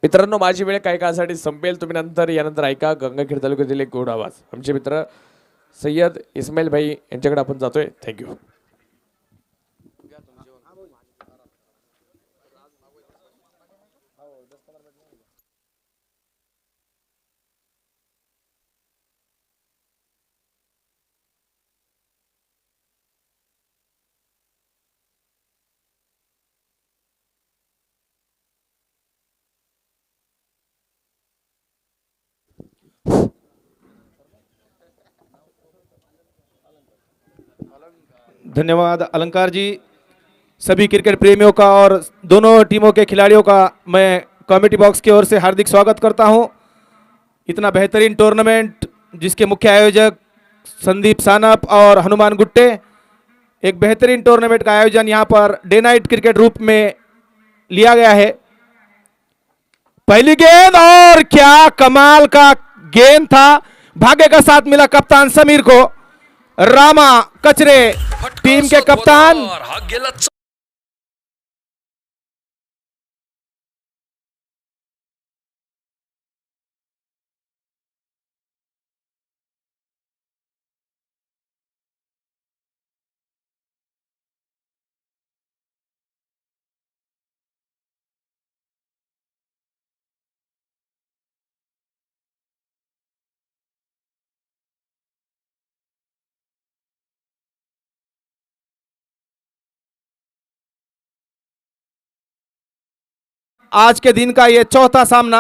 मित्रांनो, माझी वेळ काही काळासाठी संपेल, तुम्ही नंतर यानंतर ऐका. गंगाखेड तालुक्यातील एक गोड आवाज. आमचे मित्र सय्यद इस्माईल भाई यांच्याकडे आपण जातोय. थँक्यू. धन्यवाद अलंकार जी। सभी क्रिकेट प्रेमियों का और दोनों टीमों के खिलाड़ियों का मैं कमेटी बॉक्स की ओर से हार्दिक स्वागत करता हूं। इतना बेहतरीन टूर्नामेंट जिसके मुख्य आयोजक संदीप सानप और हनुमान गुट्टे, एक बेहतरीन टूर्नामेंट का आयोजन यहां पर डे नाइट क्रिकेट रूप में लिया गया है। पहली गेंद, और क्या कमाल का गेंद था, भाग्य का साथ मिला कप्तान समीर को। रामा कचरे टीम के कप्तान आज के दिन का यह चौथा सामना।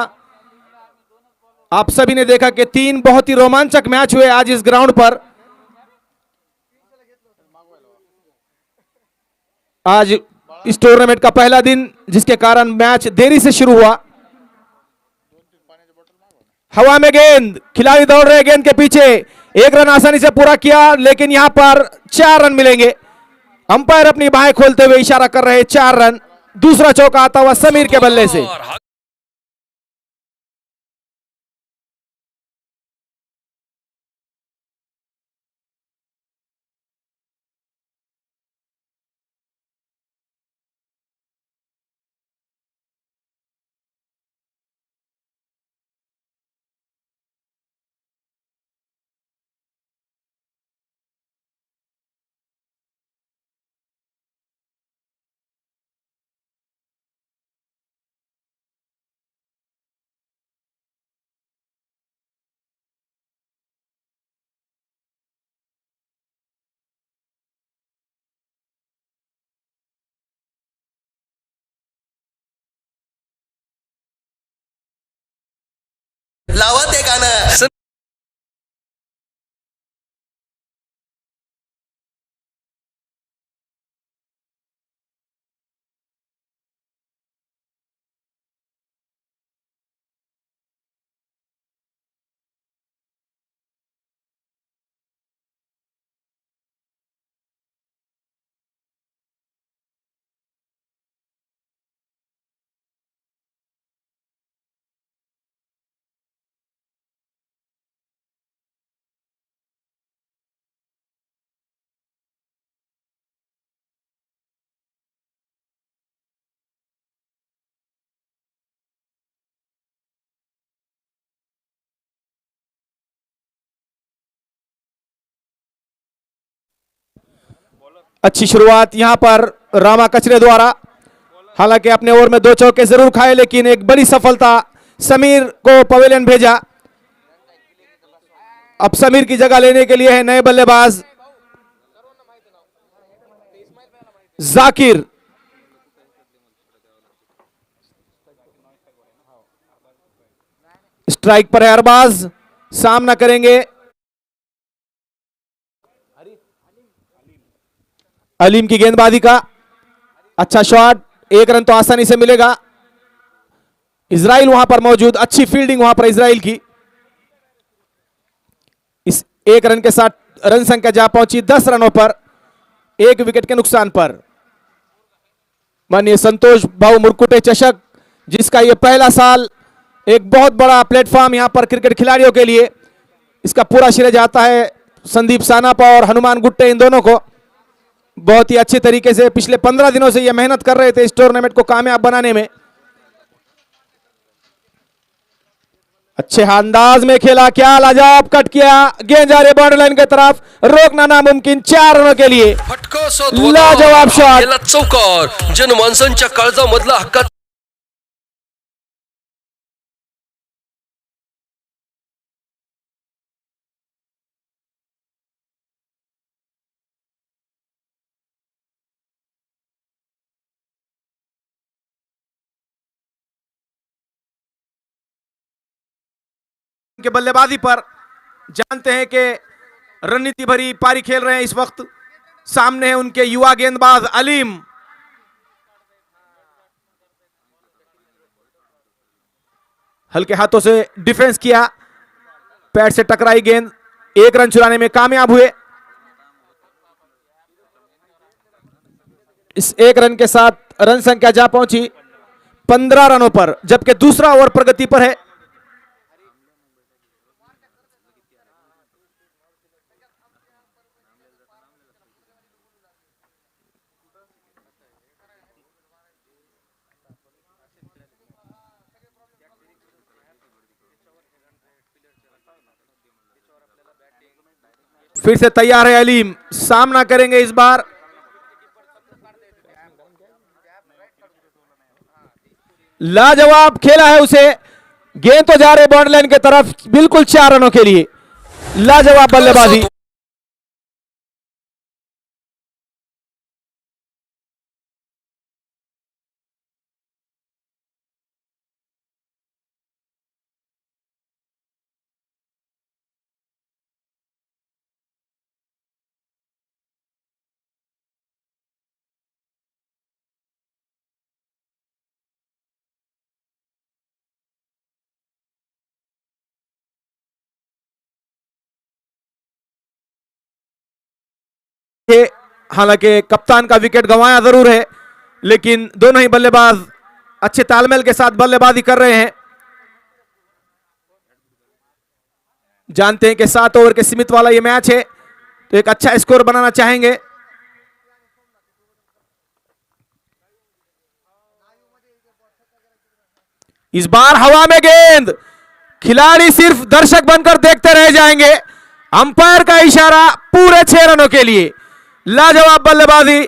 आप सभी ने देखा कि 3 बहुत ही रोमांचक मैच हुए आज इस ग्राउंड पर। आज इस टूर्नामेंट का पहला दिन, जिसके कारण मैच देरी से शुरू हुआ। हवा में गेंद, खिलाड़ी दौड़ रहे गेंद के पीछे, 1 रन आसानी से पूरा किया, लेकिन यहां पर 4 रन मिलेंगे। अंपायर अपनी बाहें खोलते हुए इशारा कर रहे 4 रन। दूसरा चौका आता हुआ समीर के बल्ले से। लावा ते गाणं। अच्छी शुरुआत यहां पर रामा कचरे द्वारा। हालांकि अपने ओवर में 2 चौके जरूर खाए, लेकिन एक बड़ी सफलता, समीर को पवेलियन भेजा। अब समीर की जगह लेने के लिए है नए बल्लेबाज जाकिर। स्ट्राइक पर है अरबाज, सामना करेंगे अलीम की गेंदबाजी का। अच्छा शॉट, 1 रन तो आसानी से मिलेगा। इजराइल वहां पर मौजूद, अच्छी फील्डिंग वहां पर इजराइल की। इस 1 रन के साथ रन संख्या जा पहुंची 10 रनों पर, 1 विकेट के नुकसान पर। माननीय संतोष भाऊ मुरकुटे चषक, जिसका यह पहला साल, एक बहुत बड़ा प्लेटफॉर्म यहां पर क्रिकेट खिलाड़ियों के लिए। इसका पूरा श्रेय जाता है संदीप सानप और हनुमान गुट्टे, इन दोनों को। बहुत ही अच्छे तरीके से पिछले 15 दिनों से ये मेहनत कर रहे थे इस टूर्नामेंट को कामयाब बनाने में। अच्छे अंदाज में खेला, क्या लाजवाब कट किया, गेंद जा रही बॉर्डर लाइन की तरफ, रोकना नामुमकिन 4 रनों के लिए लाजवाब शॉट। चौकार जनमानसांच्या काळजामधला हक्का के बल्लेबाजी पर जानते हैं कि रणनीति भरी पारी खेल रहे हैं इस वक्त। सामने है उनके युवा गेंदबाज अलीम। हल्के हाथों से डिफेंस किया, पैड से टकराई गेंद, 1 रन चुराने में कामयाब हुए। इस 1 रन के साथ रन संख्या जा पहुंची 15 रनों पर, जबकि दूसरा ओवर प्रगति पर है। फिर से तैयार है अलीम, सामना करेंगे इस बार। लाजवाब खेला है उसे, गेंद तो जा रहे बॉर्डर लाइन की तरफ, बिल्कुल 4 रनों के लिए लाजवाब बल्लेबाजी। हालांकि कप्तान का विकेट गंवाया जरूर है, लेकिन दोनों ही बल्लेबाज अच्छे तालमेल के साथ बल्लेबाजी कर रहे हैं। जानते हैं कि 7 ओवर के सीमित वाला यह मैच है, तो एक अच्छा स्कोर बनाना चाहेंगे। इस बार हवा में गेंद, खिलाड़ी सिर्फ दर्शक बनकर देखते रह जाएंगे। अंपायर का इशारा, पूरे 6 रनों के लिए लाजवाब बल्लेबाजी।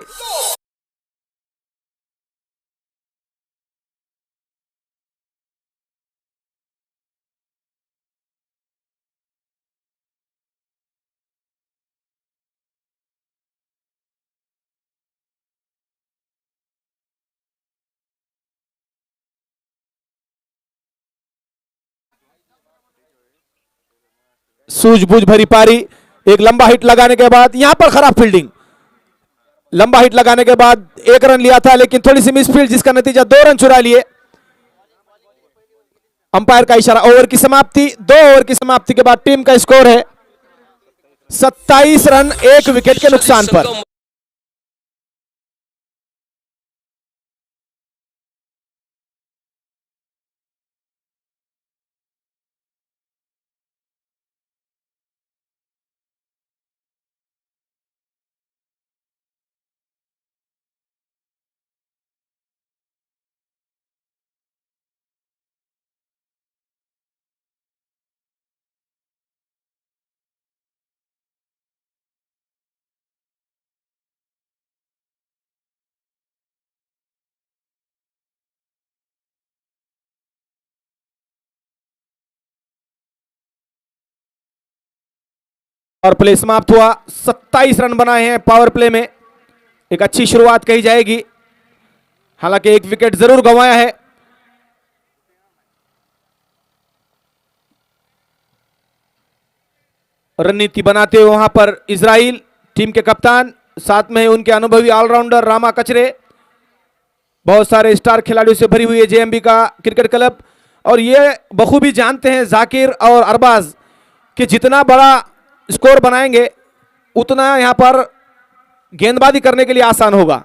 सूझबूझ भरी पारी, एक लंबा हिट लगाने के बाद यहां पर खराब फील्डिंग। लंबा हिट लगाने के बाद 1 रन लिया था, लेकिन थोड़ी सी मिसफील्ड, जिसका नतीजा 2 रन चुरा लिए। अंपायर का इशारा, ओवर की समाप्ति। 2 ओवर की समाप्ति के बाद टीम का स्कोर है 27 रन 1 विकेट के नुकसान पर। और प्ले समाप्त हुआ। 27 रन बनाए हैं पावर प्ले में, एक अच्छी शुरुआत कही जाएगी। हालांकि 1 विकेट जरूर गंवाया है। रणनीति बनाते हुए वहां पर इजराइल टीम के कप्तान, साथ में उनके अनुभवी ऑलराउंडर रामा कचरे। बहुत सारे स्टार खिलाड़ियों से भरी हुई है जेएमबी का क्रिकेट क्लब, और ये बखूबी जानते हैं जाकिर और अरबाज कि जितना बड़ा स्कोर बनाएंगे उतना यहां पर गेंदबाजी करने के लिए आसान होगा।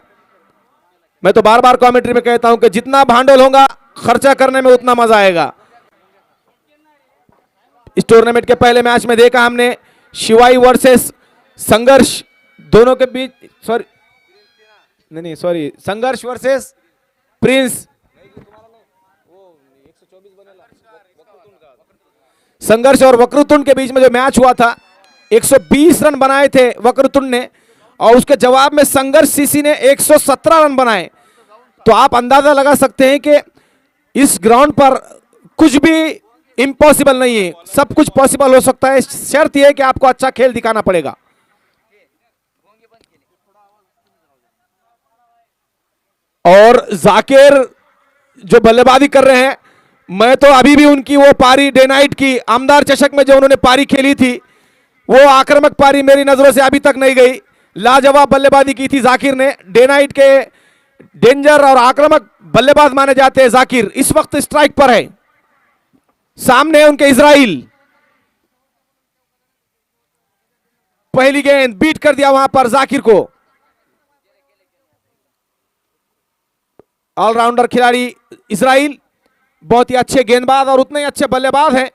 मैं तो बार बार कमेंट्री में कहता हूं कि जितना भांडोल होगा खर्चा करने में उतना मजा आएगा। इस टूर्नामेंट के पहले मैच में देखा हमने शिवाई वर्सेस संघर्ष, दोनों के बीच, सॉरी नहीं नहीं सॉरी, संघर्ष वर्सेस प्रिंस। संघर्ष और वक्रतुंड के बीच में जो मैच हुआ था, 120 रन बनाए थे वक्रतुंड ने और उसके जवाब में संघर्ष सीसी ने 117 रन बनाए। तो आप अंदाजा लगा सकते हैं कि इस ग्राउंड पर कुछ भी इम्पॉसिबल नहीं है, सब कुछ पॉसिबल हो सकता है। शर्त यह है कि आपको अच्छा खेल दिखाना पड़ेगा। और जाकिर जो बल्लेबाजी कर रहे हैं, मैं तो अभी भी उनकी वो पारी डे नाइट की आमदार चषक में जो उन्होंने पारी खेली थी, वो आक्रामक पारी मेरी नजरों से अभी तक नहीं गई। लाजवाब बल्लेबाजी की थी जाकिर ने। डे नाइट के डेंजर और आक्रामक बल्लेबाज माने जाते हैं जाकिर। इस वक्त स्ट्राइक पर है, सामने है उनके इजराइल। पहली गेंद बीट कर दिया वहां पर जाकिर को। ऑलराउंडर खिलाड़ी इजराइल बहुत ही अच्छे गेंदबाज और उतने ही अच्छे बल्लेबाज हैं।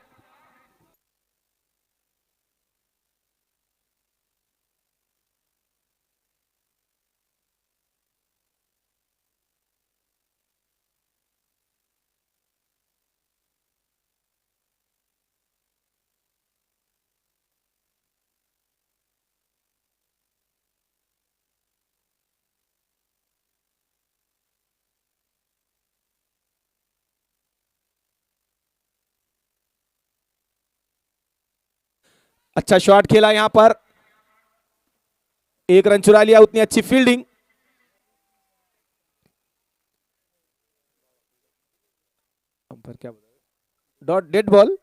अच्छा शॉट खेला यहां पर, एक रन चुरा लिया। उतनी अच्छी फील्डिंग। अंपायर क्या डॉट डेड बॉल।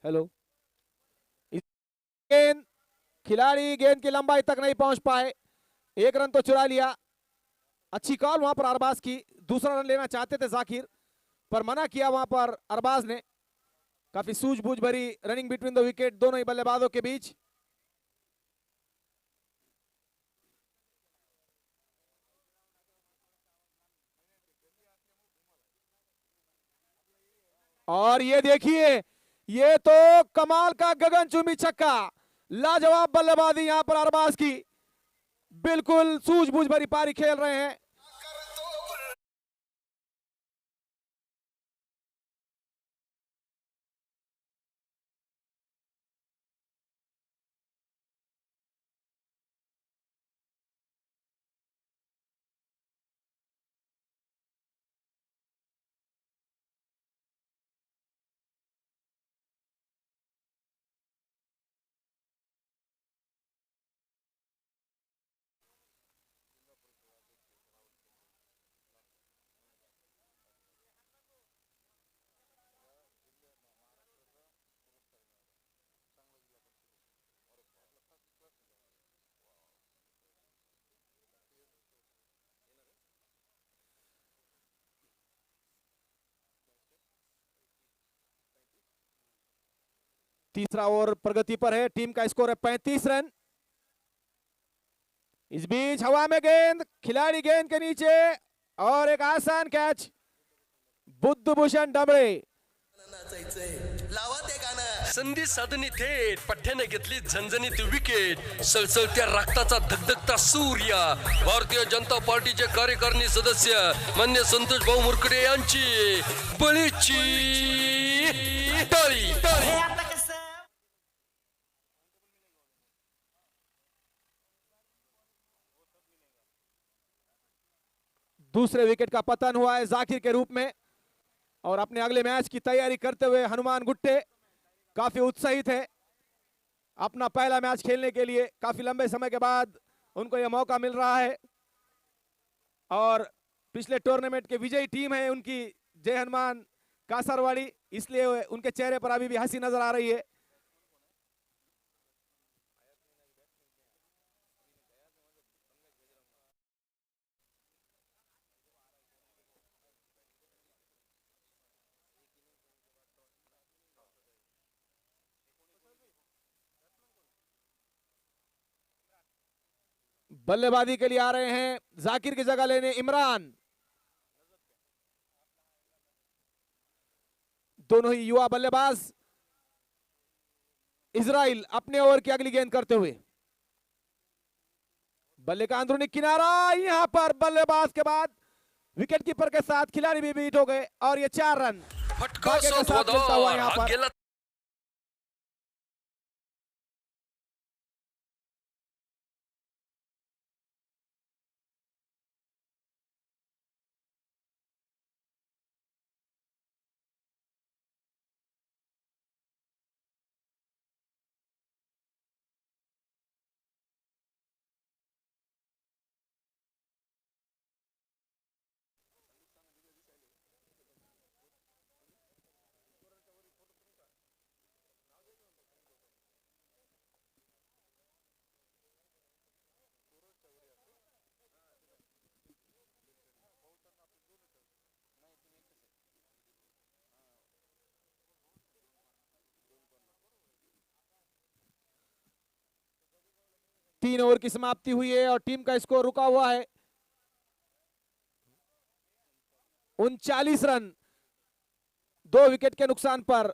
हेलो, गेंद खिलाड़ी गेंद की लंबाई तक नहीं पहुंच पाए। एक रन तो चुरा लिया। अच्छी कॉल वहां पर अरबाज की। दूसरा रन लेना चाहते थे जाकिर, पर मना किया वहां पर अरबाज ने। काफी सूझबूझ भरी रनिंग बिटवीन द विकेट दोनों ही बल्लेबाजों के बीच। और ये देखिए, ये तो कमाल का गगनचुंबी छक्का। लाजवाब बल्लेबाजी यहां पर अरबाज की। बिल्कुल सूझबूझ भरी पारी खेल रहे हैं। तीसरा ओवर प्रगति पर है। टीम का स्कोर है 35 रन। इस बीच हवा में गेंद, खिलाड़ी गेंद के नीचे और एक आसान कैच। बुद्धभूषण डबळे। संधी साधनी थेट पठ्याने घेतली झणझणीत विकेट। सळसळत्या रक्ताचा धगधगता सूर्य। भारतीय जनता पार्टीचे कार्यकारिणी सदस्य मान्य संतोष भाऊ मुरकडे यांची बळीची टाळी। दूसरे विकेट का पतन हुआ है जाकिर के रूप में। और अपने अगले मैच की तैयारी करते हुए हनुमान गुट्टे काफी उत्साहित है। अपना पहला मैच खेलने के लिए काफी लंबे समय के बाद उनको यह मौका मिल रहा है। और पिछले टूर्नामेंट के विजयी टीम है उनकी जय हनुमान कासरवाड़ी, इसलिए उनके चेहरे पर अभी भी हंसी नजर आ रही है। बल्लेबाजी के लिए आ रहे हैं जाकिर की जगह लेने इमरान। दोनों ही युवा बल्लेबाज। इजराइल अपने ओवर की अगली गेंद करते हुए, बल्ले का अंदरूनी किनारा, यहां पर बल्लेबाज के बाद विकेटकीपर के साथ खिलाड़ी भी बीट हो गए और ये 4 रन फटका भाग्य के साथ मिलता हुआ यहां पर। गेला 3 ओवर की समाप्ति हुई है और टीम का स्कोर रुका हुआ है 39 रन 2 विकेट के नुकसान पर।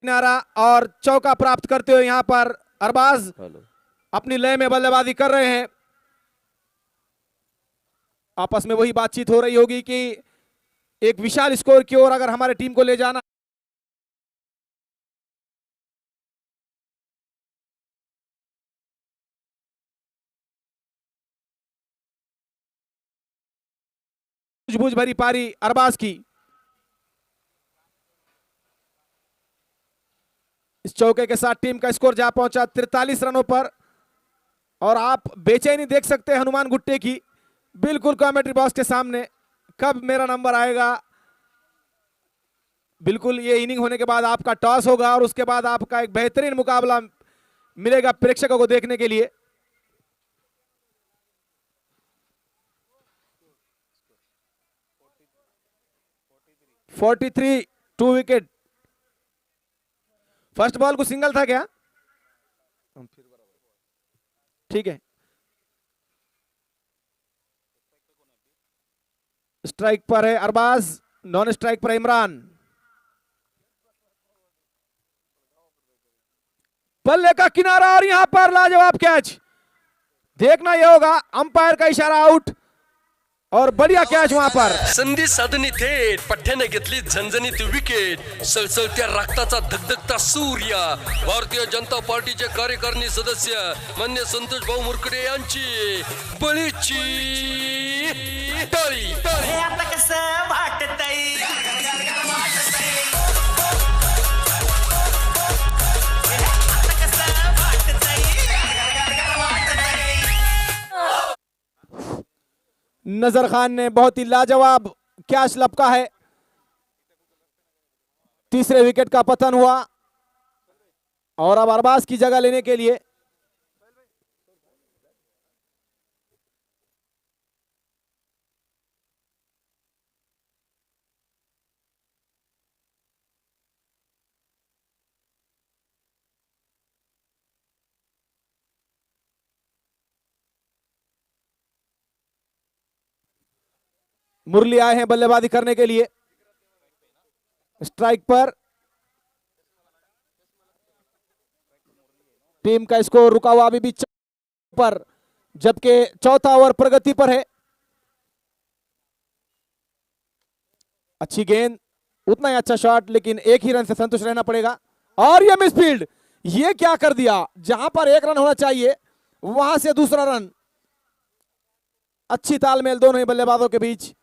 किनारा और चौका प्राप्त करते हुए यहां पर अरबाज अपनी लय में बल्लेबाजी कर रहे हैं। आपस में वही बातचीत हो रही होगी कि एक विशाल स्कोर की ओर अगर हमारे टीम को ले जाना सूझबूझ भरी पारी अरबाज की। इस चौके के साथ टीम का स्कोर जा पहुंचा 43 रनों पर और आप बेचैनी देख सकते हैं हनुमान गुट्टे की बिल्कुल कमेंट्री बॉक्स के सामने, कब मेरा नंबर आएगा। बिल्कुल ये इनिंग होने के बाद आपका टॉस होगा और उसके बाद आपका एक बेहतरीन मुकाबला मिलेगा प्रेक्षकों को देखने के लिए। (43) 2 विकेट। फर्स्ट बॉल को सिंगल था क्या? ठीक है, स्ट्राइक पर है अरबाज, नॉन स्ट्राइक पर इमरान। बल्ले का किनारा और यहां पर लाजवाब कैच। देखना यह होगा अंपायर का इशारा आउट और बढ़िया कैच वहां पर। संधी साधनी थेट पठ्याने घेतली झणझणीत विकेट। सळसळत्या रक्ताचा धगधगता सूर्य भारतीय जनता पार्टीचे कार्यकारिणी सदस्य मान्य संतोष भाऊ मुरकडे यांची बळीची टाळी। आता कसं वाटतंय नजर खान ने बहुत ही लाजवाब कैच लपका है। तीसरे विकेट का पतन हुआ और अब अरबाज की जगह लेने के लिए मुरली आए हैं बल्लेबाजी करने के लिए। स्ट्राइक पर टीम का स्कोर रुका हुआ अभी भी पर, जबकि चौथा ओवर प्रगति पर है। अच्छी गेंद, उतना ही अच्छा शॉट, लेकिन एक ही रन से संतुष्ट रहना पड़ेगा। और यह मिसफील्ड, ये क्या कर दिया, जहां पर एक रन होना चाहिए वहां से दूसरा रन। अच्छी तालमेल दोनों ही बल्लेबाजों के बीच।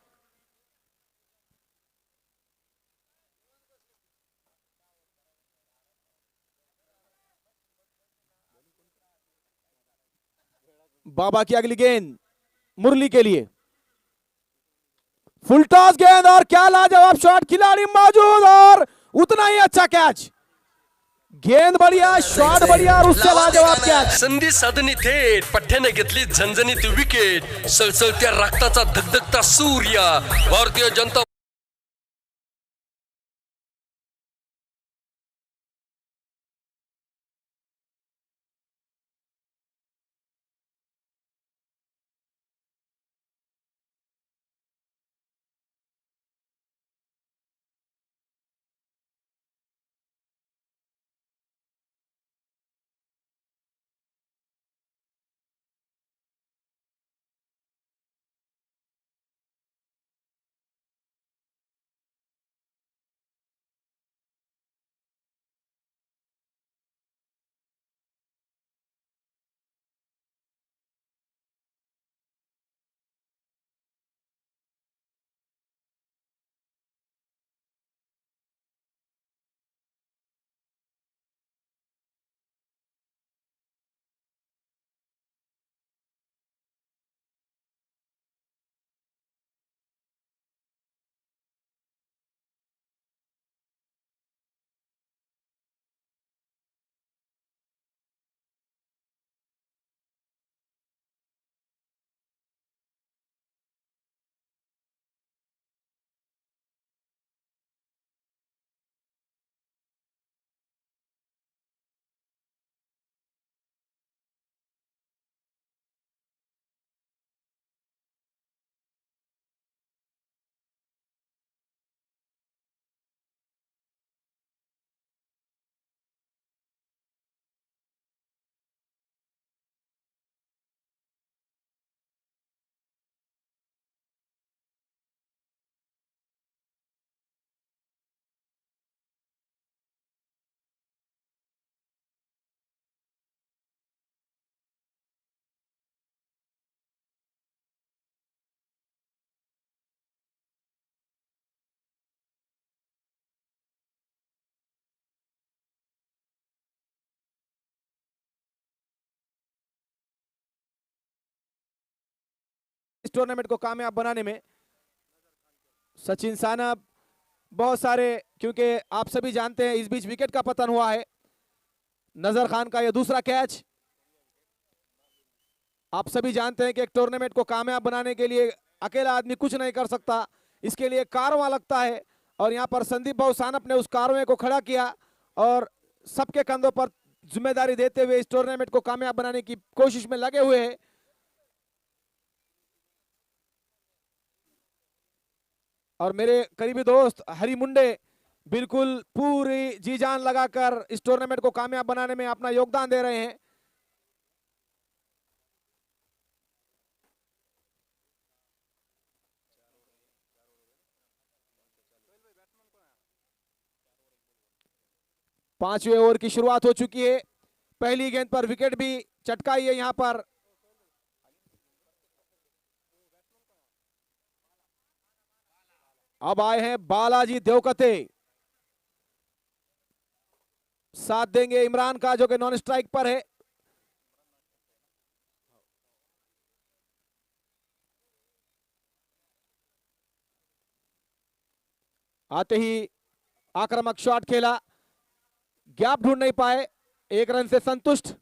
बाबा की अगली गेंद मुरली के लिए, फुल टॉस गेंद और क्या लाजवाब शॉट, खिलाड़ी मौजूद और उतना ही अच्छा कैच। गेंद बढ़िया, शॉट बढ़िया और उससे लाजवाब कैच। संधी साधनी थेट पठ्ठ्याने घेतली झणझणीत विकेट, सळसळत्या रक्ताचा धगधगता सूर्य भारतीय जनता इस टूर्नामेंट को कामयाब बनाने में सचिन सानप बहुत सारे, क्योंकि आप सभी जानते हैं इस बीच विकेट का पतन हुआ है। नजर खान का यह दूसरा कैच। आप सभी जानते हैं कि एक टूर्नामेंट को कामयाब बनाने के लिए अकेला आदमी कुछ नहीं कर सकता, इसके लिए कारवां लगता है। और यहां पर संदीप बाबू सानप ने उस कारवां को खड़ा किया और सबके कंधों पर जिम्मेदारी देते हुए इस टूर्नामेंट को कामयाब बनाने की कोशिश में लगे हुए हैं। और मेरे करीबी दोस्त हरी मुंडे बिल्कुल पूरी जी जान लगाकर इस टूर्नामेंट को कामयाब बनाने में अपना योगदान दे रहे हैं। पांचवें ओवर की शुरुआत हो चुकी है। पहली गेंद पर विकेट भी चटकाई है यहां पर। अब आए हैं बालाजी देवकते, साथ देंगे इमरान का जो कि नॉन स्ट्राइक पर है। आते ही आक्रामक शॉट खेला, गैप ढूंढ नहीं पाए, 1 रन से संतुष्ट।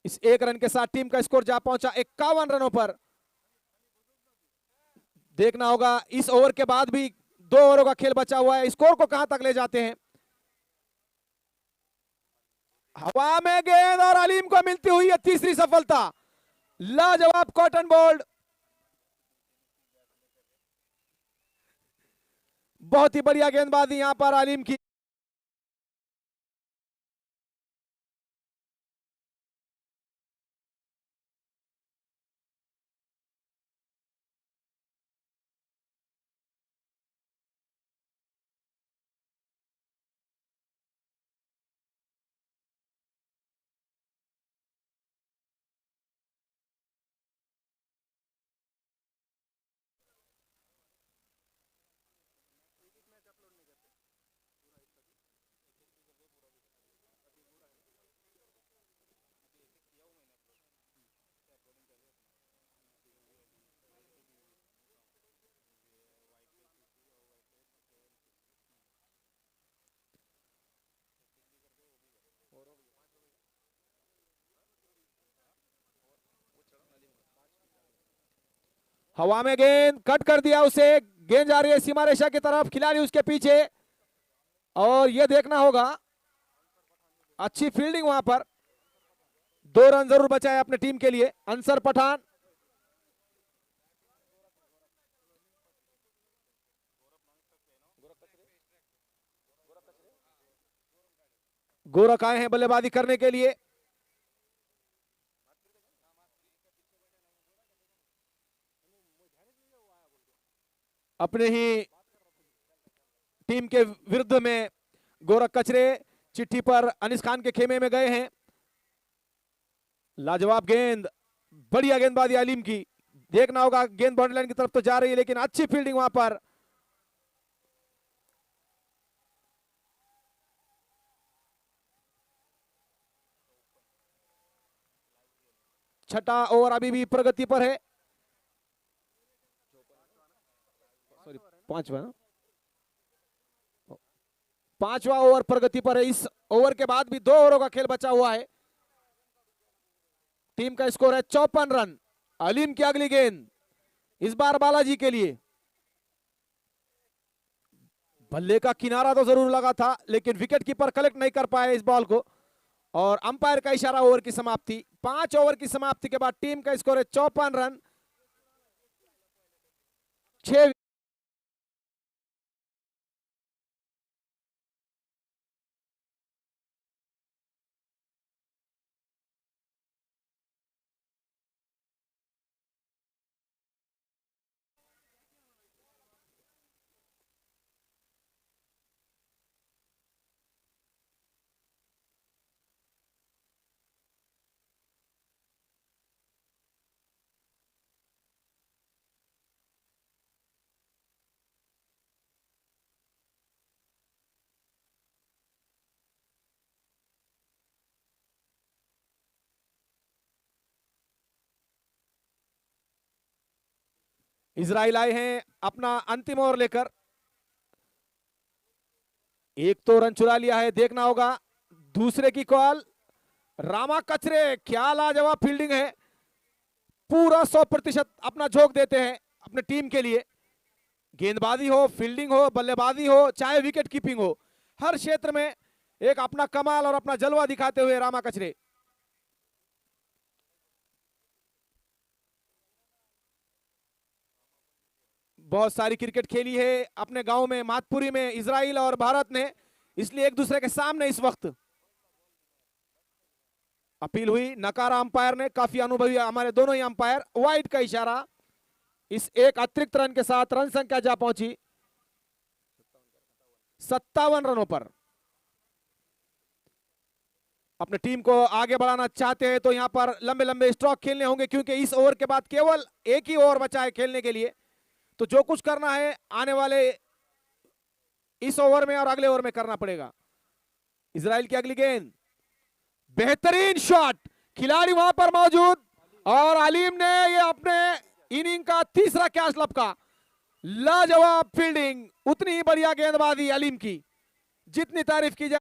इस 1 रन के साथ टीम का स्कोर जा पहुंचा 51 रनों पर। देखना होगा इस ओवर के बाद भी 2 ओवरों का खेल बचा हुआ है, स्कोर को कहां तक ले जाते हैं। हवा में गेंद और अलीम को मिलती हुई है तीसरी सफलता। लाजवाब कॉटन बोल्ड, बहुत ही बढ़िया गेंदबाजी यहां पर अलीम की। हवा में गेंद कट कर दिया उसे, गेंद जा रही है सीमा रेखा की तरफ, खिलाड़ी उसके पीछे। और यह देखना होगा, अच्छी फील्डिंग वहां पर, 2 रन जरूर बचाए अपने टीम के लिए अंसर पठान। गोरख आए हैं बल्लेबाजी करने के लिए। अपने ही टीम के विरुद्ध में गोरख कचरे चिट्ठी पर अनिस खान के खेमे में गए हैं। लाजवाब गेंद, बढ़िया गेंदबाजी अलीम की। देखना होगा गेंद बाउंड्री लाइन की तरफ तो जा रही है, लेकिन अच्छी फील्डिंग वहां पर। छठा ओवर अभी भी प्रगति पर है, सॉरी पांचवा ओवर प्रगति पर है। इस ओवर के बाद भी 2 ओवरों का खेल बचा हुआ है। टीम का स्कोर है 54 रन। अलीम की अगली गेंद इस बार बालाजी के लिए। बल्ले का किनारा तो जरूर लगा था, लेकिन विकेट कीपर कलेक्ट नहीं कर पाए इस बॉल को, और अंपायर का इशारा ओवर की समाप्ति। 5 ओवर की समाप्ति के बाद टीम का स्कोर है 54 रन। 6 इजराइल आए हैं अपना अंतिम ओवर लेकर। एक तो रन चुरा लिया है, देखना होगा दूसरे की कॉल। रामा कचरे, क्या लाजवाब फील्डिंग है, पूरा 100% अपना झोंक देते हैं अपने टीम के लिए। गेंदबाजी हो, फील्डिंग हो, बल्लेबाजी हो, चाहे विकेट कीपिंग हो, हर क्षेत्र में एक अपना कमाल और अपना जलवा दिखाते हुए रामा कचरे। बहुत सारी क्रिकेट खेली है अपने गांव में, मातपुरी में, इजराइल और भारत ने, इसलिए एक दूसरे के सामने इस वक्त अपील हुई, नकारा अंपायर ने, काफी अनुभवी हमारे दोनों ही अंपायर। वाइड का इशारा। इस एक अतिरिक्त रन के साथ रन संख्या जा पहुंची 57 रनों पर। अपने टीम को आगे बढ़ाना चाहते हैं तो यहां पर लंबे लंबे स्ट्रोक खेलने होंगे, क्योंकि इस ओवर के बाद केवल एक ही ओवर बचा है खेलने के लिए। तो जो कुछ करना है आने वाले इस ओवर में और अगले ओवर में करना पड़ेगा। इजराइल की अगली गेंद, बेहतरीन शॉट, खिलाड़ी वहां पर मौजूद और अलीम ने ये अपने इनिंग का तीसरा कैच लपका। लाजवाब फील्डिंग, उतनी ही बढ़िया गेंदबाजी अलीम की, जितनी तारीफ की जाए।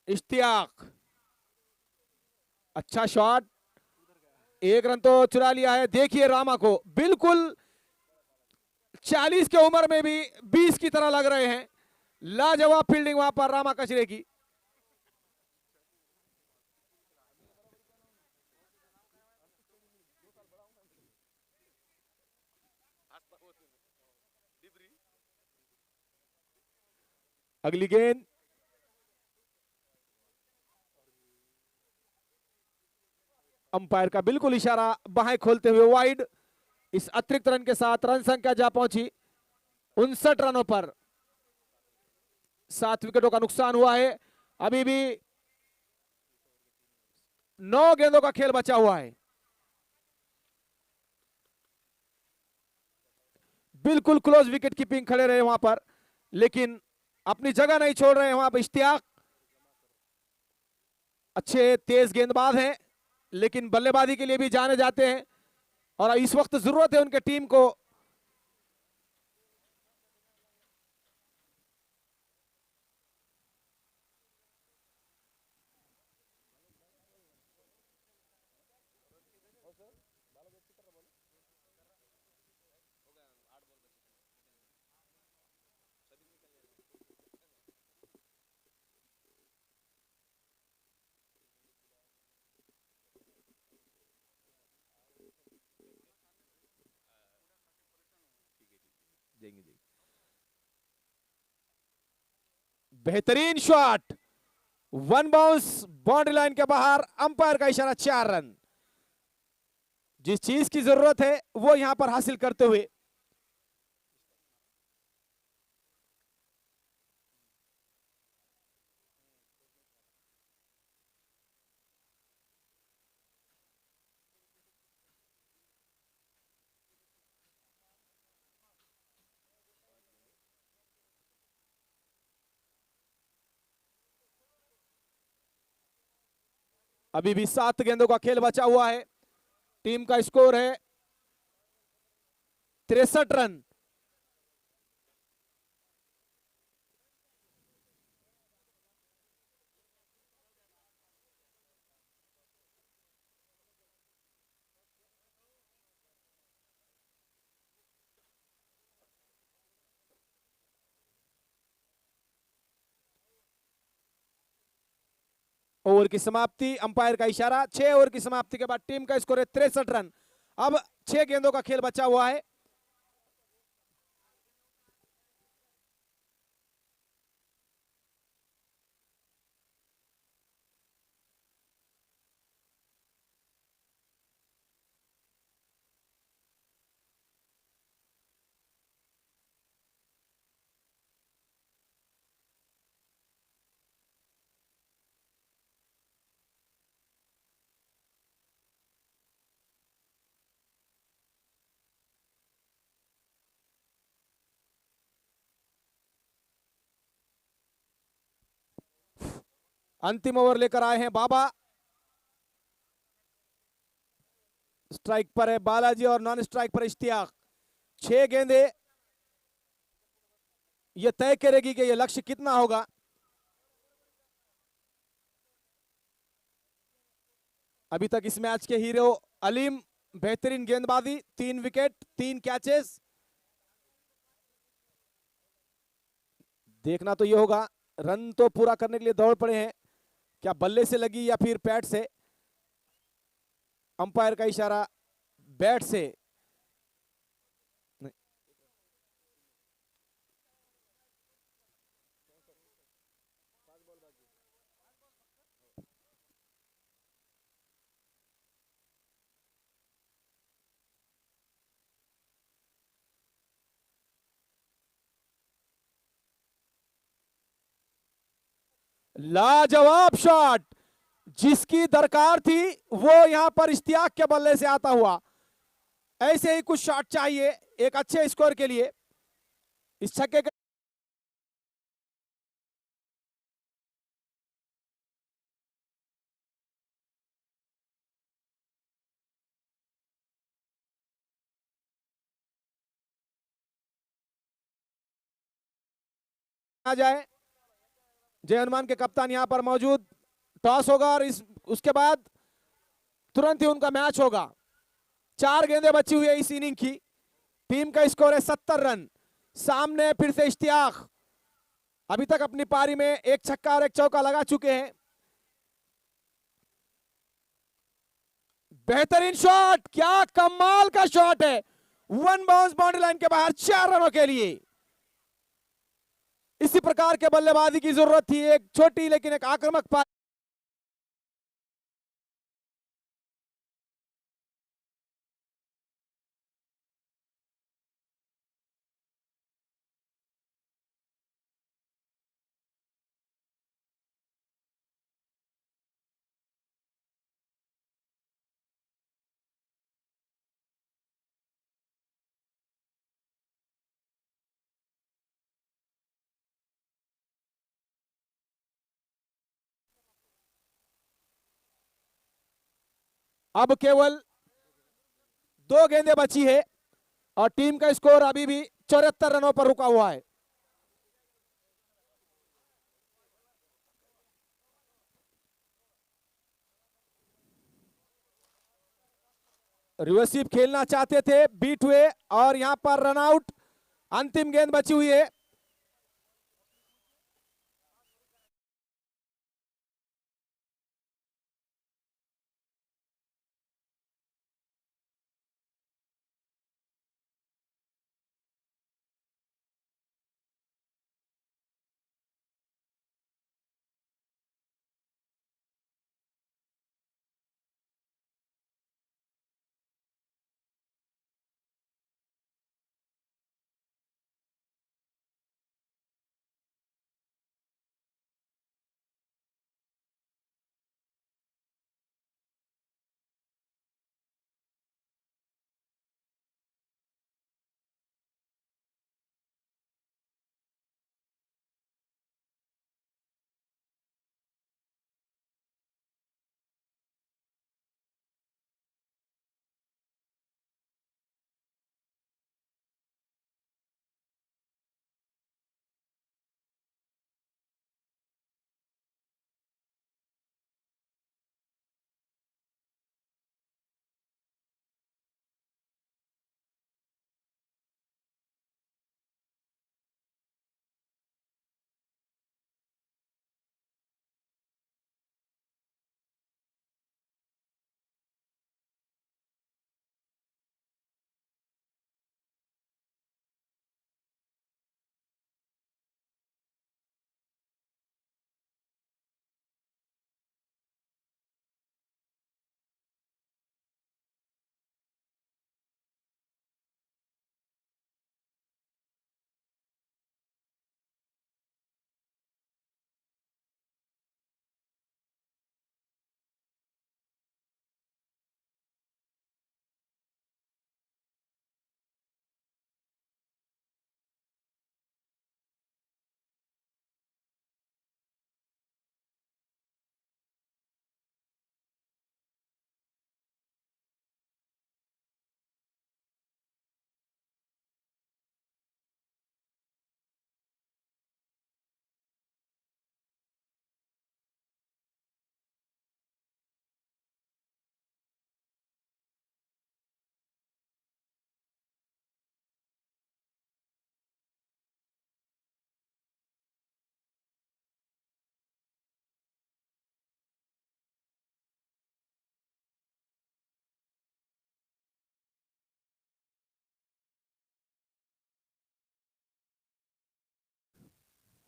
इश्तियाक, अच्छा शॉट, एक रन तो चुरा लिया है। देखिए रामा को, बिल्कुल 40 की उम्र में भी 20 की तरह लग रहे हैं। लाजवाब फील्डिंग वहां पर रामा कचरे की। अगली गेंद, अंपायर का बिल्कुल इशारा, बाहें खोलते हुए वाइड। इस अतिरिक्त रन के साथ रन संख्या जा पहुंची 59 रनों पर। 7 विकेटों का नुकसान हुआ है। अभी भी 9 गेंदों का खेल बचा हुआ है। बिल्कुल क्लोज विकेट कीपिंग खड़े रहे वहां पर, लेकिन अपनी जगह नहीं छोड़ रहे हैं वहां पर इश्तियाक। अच्छे तेज गेंदबाज हैं, लेकिन बल्लेबाजी के लिए भी जाने जाते हैं और इस वक्त जरूरत है उनके टीम को। बेहतरीन shot, one bounce boundary line के बाहर। अंपायर का इशारा, 4 रन। जिस चीज की जरूरत है वो यहां पर हासिल करते हुए अभी भी 7 गेंदों का खेल बचा हुआ है। टीम का स्कोर है 63 रन। ओवर की समाप्ति, अंपायर का इशारा। 6 ओवर की समाप्ति के बाद टीम का स्कोर है 63 रन। अब 6 गेंदों का खेल बचा हुआ है। अंतिम ओवर लेकर आए हैं बाबा। स्ट्राइक पर है बालाजी और नॉन स्ट्राइक पर इश्तियाक। 6 गेंदे ये तय करेगी कि ये लक्ष्य कितना होगा। अभी तक इस मैच के हीरो अलीम, बेहतरीन गेंदबाजी, 3 विकेट 3 कैचेस। देखना तो ये होगा, रन तो पूरा करने के लिए दौड़ पड़े हैं, क्या बल्ले से लगी या फिर पैड से। अंपायर का इशारा, बैट से। लाजवाब शॉट, जिसकी दरकार थी वो यहां पर इश्तियाक के बल्ले से आता हुआ। ऐसे ही कुछ शॉट चाहिए एक अच्छे स्कोर के लिए। इस छक्के के आ जाए। जय हनुमान के कप्तान यहां पर मौजूद। टॉस होगा और उसके बाद तुरंत ही उनका मैच होगा। 4 गेंदें बची हुई है इस इनिंग की। टीम का स्कोर है 70 रन। सामने फिर से इश्तियाक अभी तक अपनी पारी में एक छक्का और एक चौका लगा चुके हैं। बेहतरीन शॉट, क्या कमाल का शॉट है। 1 बाउंस बाउंड्री लाइन के बाहर 4 रनों के लिए। इसी प्रकार के बल्लेबाजी की जरूरत थी। एक छोटी लेकिन एक आक्रामक पारी। अब केवल 2 गेंदें बची है और टीम का स्कोर अभी भी 74 रनों पर रुका हुआ है। रिवर्सिव खेलना चाहते थे, बीट हुए और यहां पर रन आउट। अंतिम गेंद बची हुई है।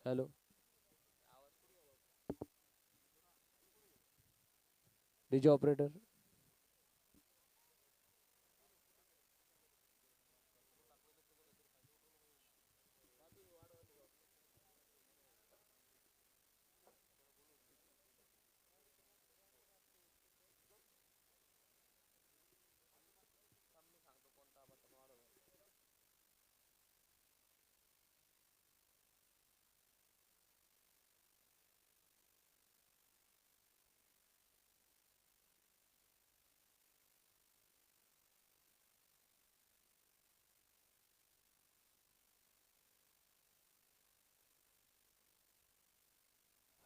Hello DJ operator.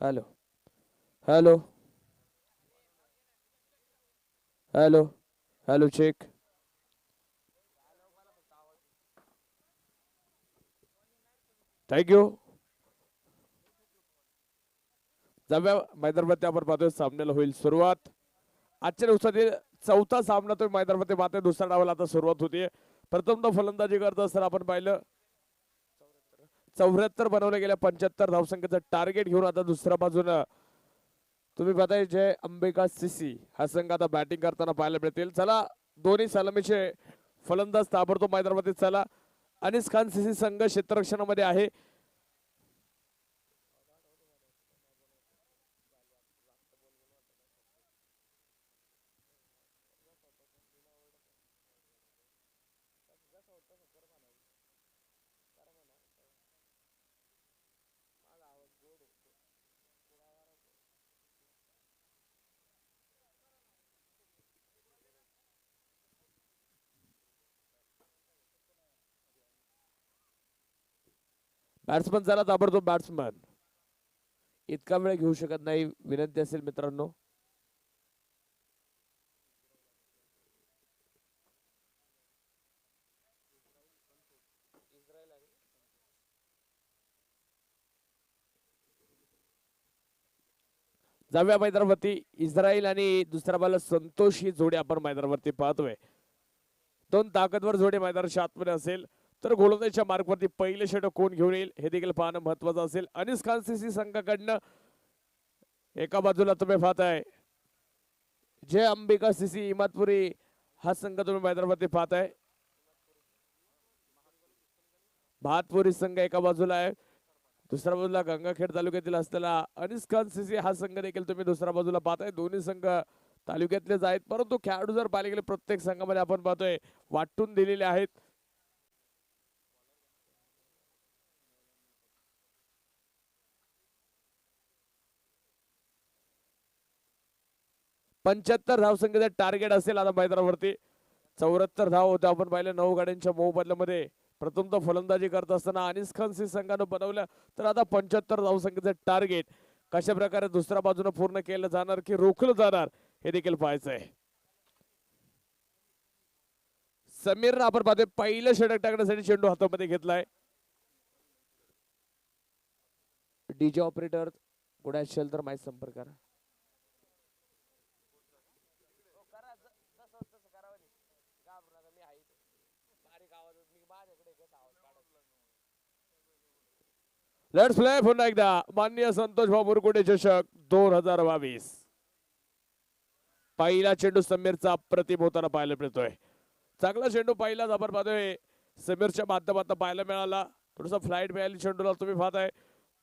Hello hello hello hello check. Thank you. जाऊया मैदानामध्ये आपण पाहतोय सामन्याला होईल सुरुवात. आजच्या दिवसातील चौथा सामना तुम्ही मैदानामध्ये पाहतोय. दुसऱ्या डावाला आता सुरुवात होतीये. प्रथमतः फलंदाजी करत असताना आपण पाहिलं 74 बनवले गेल्या 75 धावसंख्येचं टार्गेट घेऊन आता दुसऱ्या बाजूनं तुम्ही पाहताय जय अंबिका सीसी हा संघ आता बॅटिंग करताना पाहायला मिळतील. चला दोन्ही सलामीचे फलंदाज ताबडतोब मैदानामध्ये. चला अनिस खान सीसी संघ क्षेत्ररक्षणामध्ये आहे. बॅट्समन झाला ताबडतोब बॅट्समन. इतका वेळ घेऊ शकत नाही. विनंती असेल मित्रांनो. जाऊया मैदानावरती. इस्रायल आणि दुसऱ्या बाला संतोष ही जोडी आपण मैदानावरती पाहतोय. दोन ताकदवर जोडी मैदानाच्या आतमध्ये असेल तर गोलंदाजीच्या मार्कवरती पहिले षटक कोण घेऊन येईल हे देखील पाहणं महत्वाचं असेल. अनिस खान सीसी संघाकडनं एका बाजूला तुम्ही पाहताय जय अंबिका सीसी इमादपुरी हा संघ तुम्ही मैदानावरती पाहताय. भातपुरी संघ एका बाजूला आहे. दुसऱ्या बाजूला गंगाखेड तालुक्यातील असलेला अनिस खान सीसी हा संघ देखील तुम्ही दुसऱ्या बाजूला पाहताय. दोन्ही संघ तालुक्यातलेच आहेत परंतु खेळाडू जर पाहिले गेले प्रत्येक संघामध्ये आपण पाहतोय वाटून दिलेले आहेत. पंच्याहत्तर धावसंख्येचं टार्गेट असेल आता मैदानावरती. 74 धाव होते आपण पाहिलं 9 गाड्यांच्या मोबदल्यामध्ये. प्रथमतः फलंदाजी करत असताना अनिस खान सीसी संघानं बनवलं तर आता 75 धावसंख्येचं टार्गेट कशा प्रकारे दुसऱ्या बाजूने पूर्ण केलं जाणार की रोखलं जाणार हे देखील पाहायचं आहे. समीर आपण पाहतोय पहिलं षटक टाकण्यासाठी चेंडू हातामध्ये घेतलाय. डीजे ऑपरेटर कुठे असेल तर माहिती संपर्क करा. लेट्स प्ले पुन्हा एकदा माननीय संतोष भाऊ मुरकुटे चषक 2022. पहिला चेंडू समीरचा अप्रतिम होताना पाहायला मिळतोय. चांगला चेंडू पहिलाच आपण पाहतोय समीरच्या माध्यमातून पाहायला मिळाला. थोडासा फ्लाईट मिळाली चेंडूला तुम्ही पाहताय.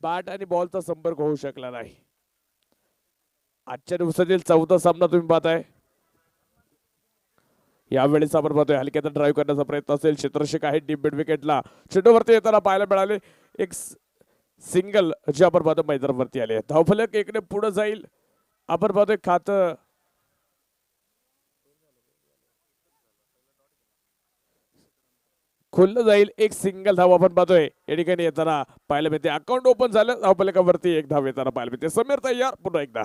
बॅट आणि बॉलचा संपर्क होऊ शकला नाही. आजच्या दिवसातील चौथा सामना तुम्ही पाहताय. यावेळेस आपण पाहतोय हलक्यात ड्राईव्ह करण्याचा प्रयत्न असेल. क्षेत्ररक्षक आहे डीप मिड विकेटला चेंडूवरती येताना पाहायला मिळाले. एक सिंगल जे आपण पाहतो मैदानावरती आले. धावफलक एकने पुढे जाईल. आपण पाहतोय खातं खुल्लं जाईल. एक सिंगल धाव आपण पाहतोय या ठिकाणी येताना पाहायला मिळते. अकाउंट ओपन झालं. धावफलकावरती एक धाव येताना पाहायला मिळते. समीर तयार पुन्हा एकदा.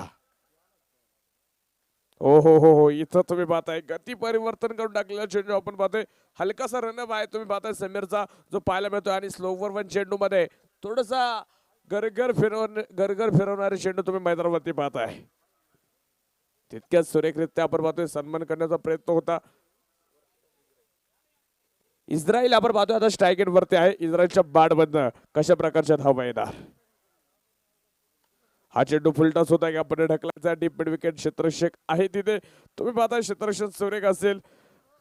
हो इथं तुम्ही पाहताय गती परिवर्तन करून टाकलेला चेंडू आपण पाहतोय. हलकासा रनअप आहे तुम्ही पाहताय समीरचा जो पाहायला मिळतोय. आणि स्लोवर वन चेंडू मध्ये थोडासा गरगर फिरवणारे चेंडू तुम्ही मैदानावरती पाहताय. तितक्याच सुरेखरित्या आपण पाहतोय सन्मान करण्याचा प्रयत्न होता. इस्रायल आपण पाहतोय आता स्ट्राईक एंड वरती आहे. इस्रायलच्या बॅट मधनं कशा प्रकारच्या धावा येणार. हा चेंडू फुलटॉस होता या पण ढकलायचा डीप मिड विकेट क्षेत्ररक्षक आहे तिथे तुम्ही पाहता क्षेत्ररक्षक सुरेख असेल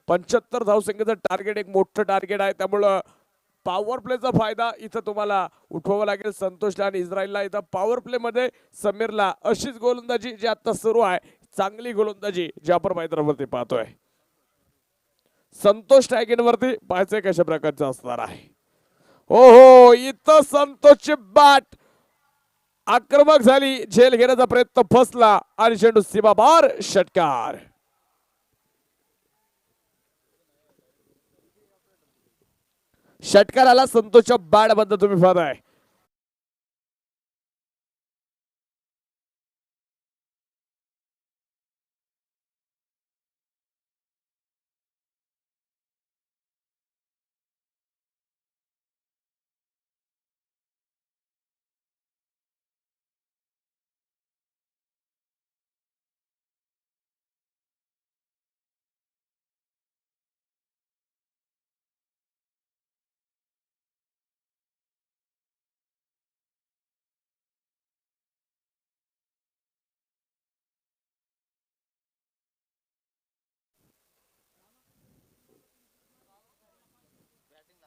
75 धावसंख्येचं टार्गेट एक मोठं टार्गेट आहे त्यामुळं पॉवर प्लेचा फायदा इथं तुम्हाला उठवावा लागेल संतोषला आणि इस्रायलला इथं पॉवर प्ले मध्ये समीरला अशीच गोलंदाजी जी आता सुरू आहे चांगली गोलंदाजी जी आपण मैदानावरती पाहतोय संतोष टॅगिन वरती पाहायचंय कशा प्रकारचं असणार आहे हो हो इथं संतोषची बॅट आक्रमक झाली झेल घेण्याचा प्रयत्न फसला आणि चेंडू सीमापार षटकार षटकाराला संतोषच्या बॅट बद्दल तुम्ही पाहताय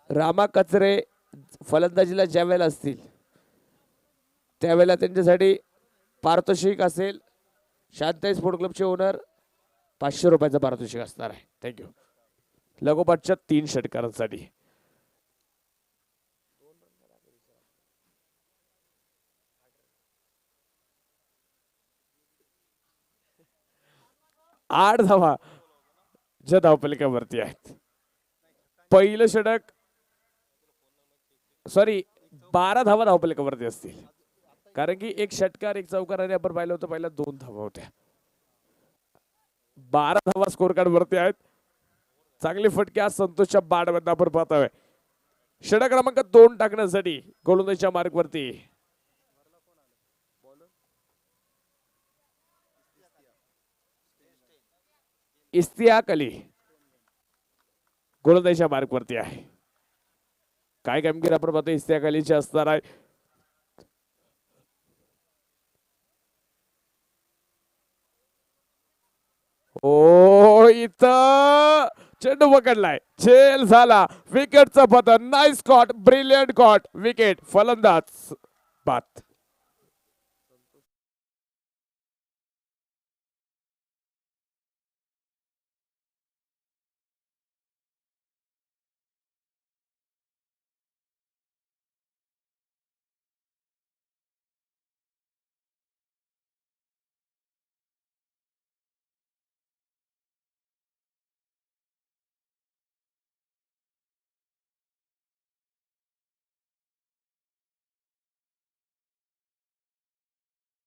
रामा कचरे फलंदाजीला ज्या वेळेला असतील त्यावेळेला त्यांच्यासाठी पारितोषिक असेल शांताई स्पोर्ट क्लबचे ओनर 500 रुपयाचं पारितोषिक असणार आहे थँक्यू लगोपाठच्या 3 षटकारांसाठी आठ धावा ज्या धावपलिकावरती आहेत पहिलं षटक सॉरी 12 धावा धावपलिकावरती असतील कारण की एक षटकार एक चौकार आणि आपण पाहिलं होतं पहिल्या 2 धावा होत्या 12 धावा स्कोर कार्ड वरती आहेत चांगली फटके आज संतोषच्या बॅट मध्ये आपण पाहतोय षटक क्रमांक 2 टाकण्यासाठी गोलंदाजीच्या मार्ग वरती इस्तियाक अली गोलंदाजीच्या मार्ग वरती आहे काय कामगिरी आपण पाहतो इस्तियाक अलीची असणार आहे ओ इथं चेंडू पकडलाय झेल झाला विकेटचा पतन nice caught brilliant caught wicket फलंदाज बाद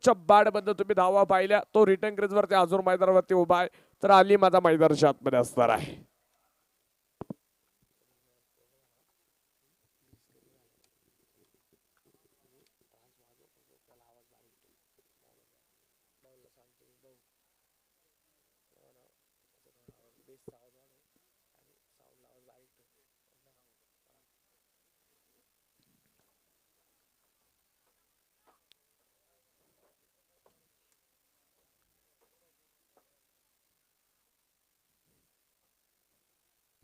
बॅट बद्दल तुम्ही धावा पाहिल्या तो रिटर्न क्रीज वरती अजून मैदानावरती उभा आहे तर अली माझा मैदानाच्या आतमध्ये असणार आहे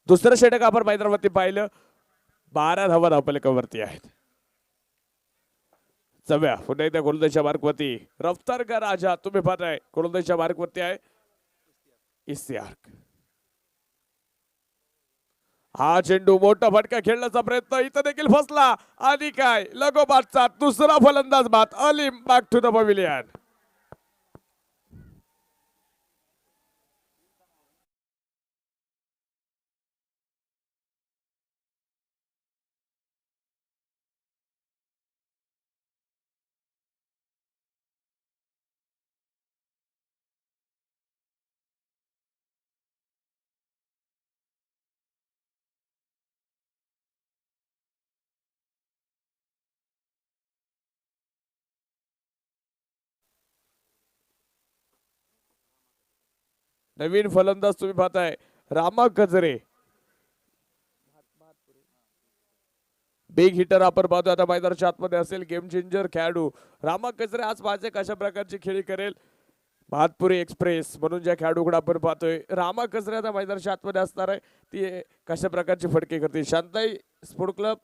दुसरं षटक आपण मैदानावरती पाहिलं 12 धावा धावपलिकावरती आहेत चव्या पुन्हा एकदा गोलंदाजीच्या मार्कवरती रफ्तार का राजा तुम्ही पाहताय गोलंदाजीच्या मार्कवरती आहे इस्तियाक हा चेंडू मोठा फटका खेळण्याचा प्रयत्न इथं देखील फसला आणि काय लगोपाठचा दुसरा फलंदाज बाद Ali back to the pavilion नवीन फलंदाज तुम्ही पाहताय रामा गजरे बिग हिटर आपण पाहतो आता मैदानाच्या आतमध्ये असेल. गेम चेंजर खेळाडू रामा कचरे आज पाहते कशा प्रकारची खेळी करेल. भातपुरी एक्सप्रेस म्हणून ज्या खेळाडूकडे आपण पाहतोय रामा कचरे आता मैदानाच्या आतमध्ये असणार आहे. ती कशा प्रकारची फटके करते. शांताई स्पोर्ट क्लब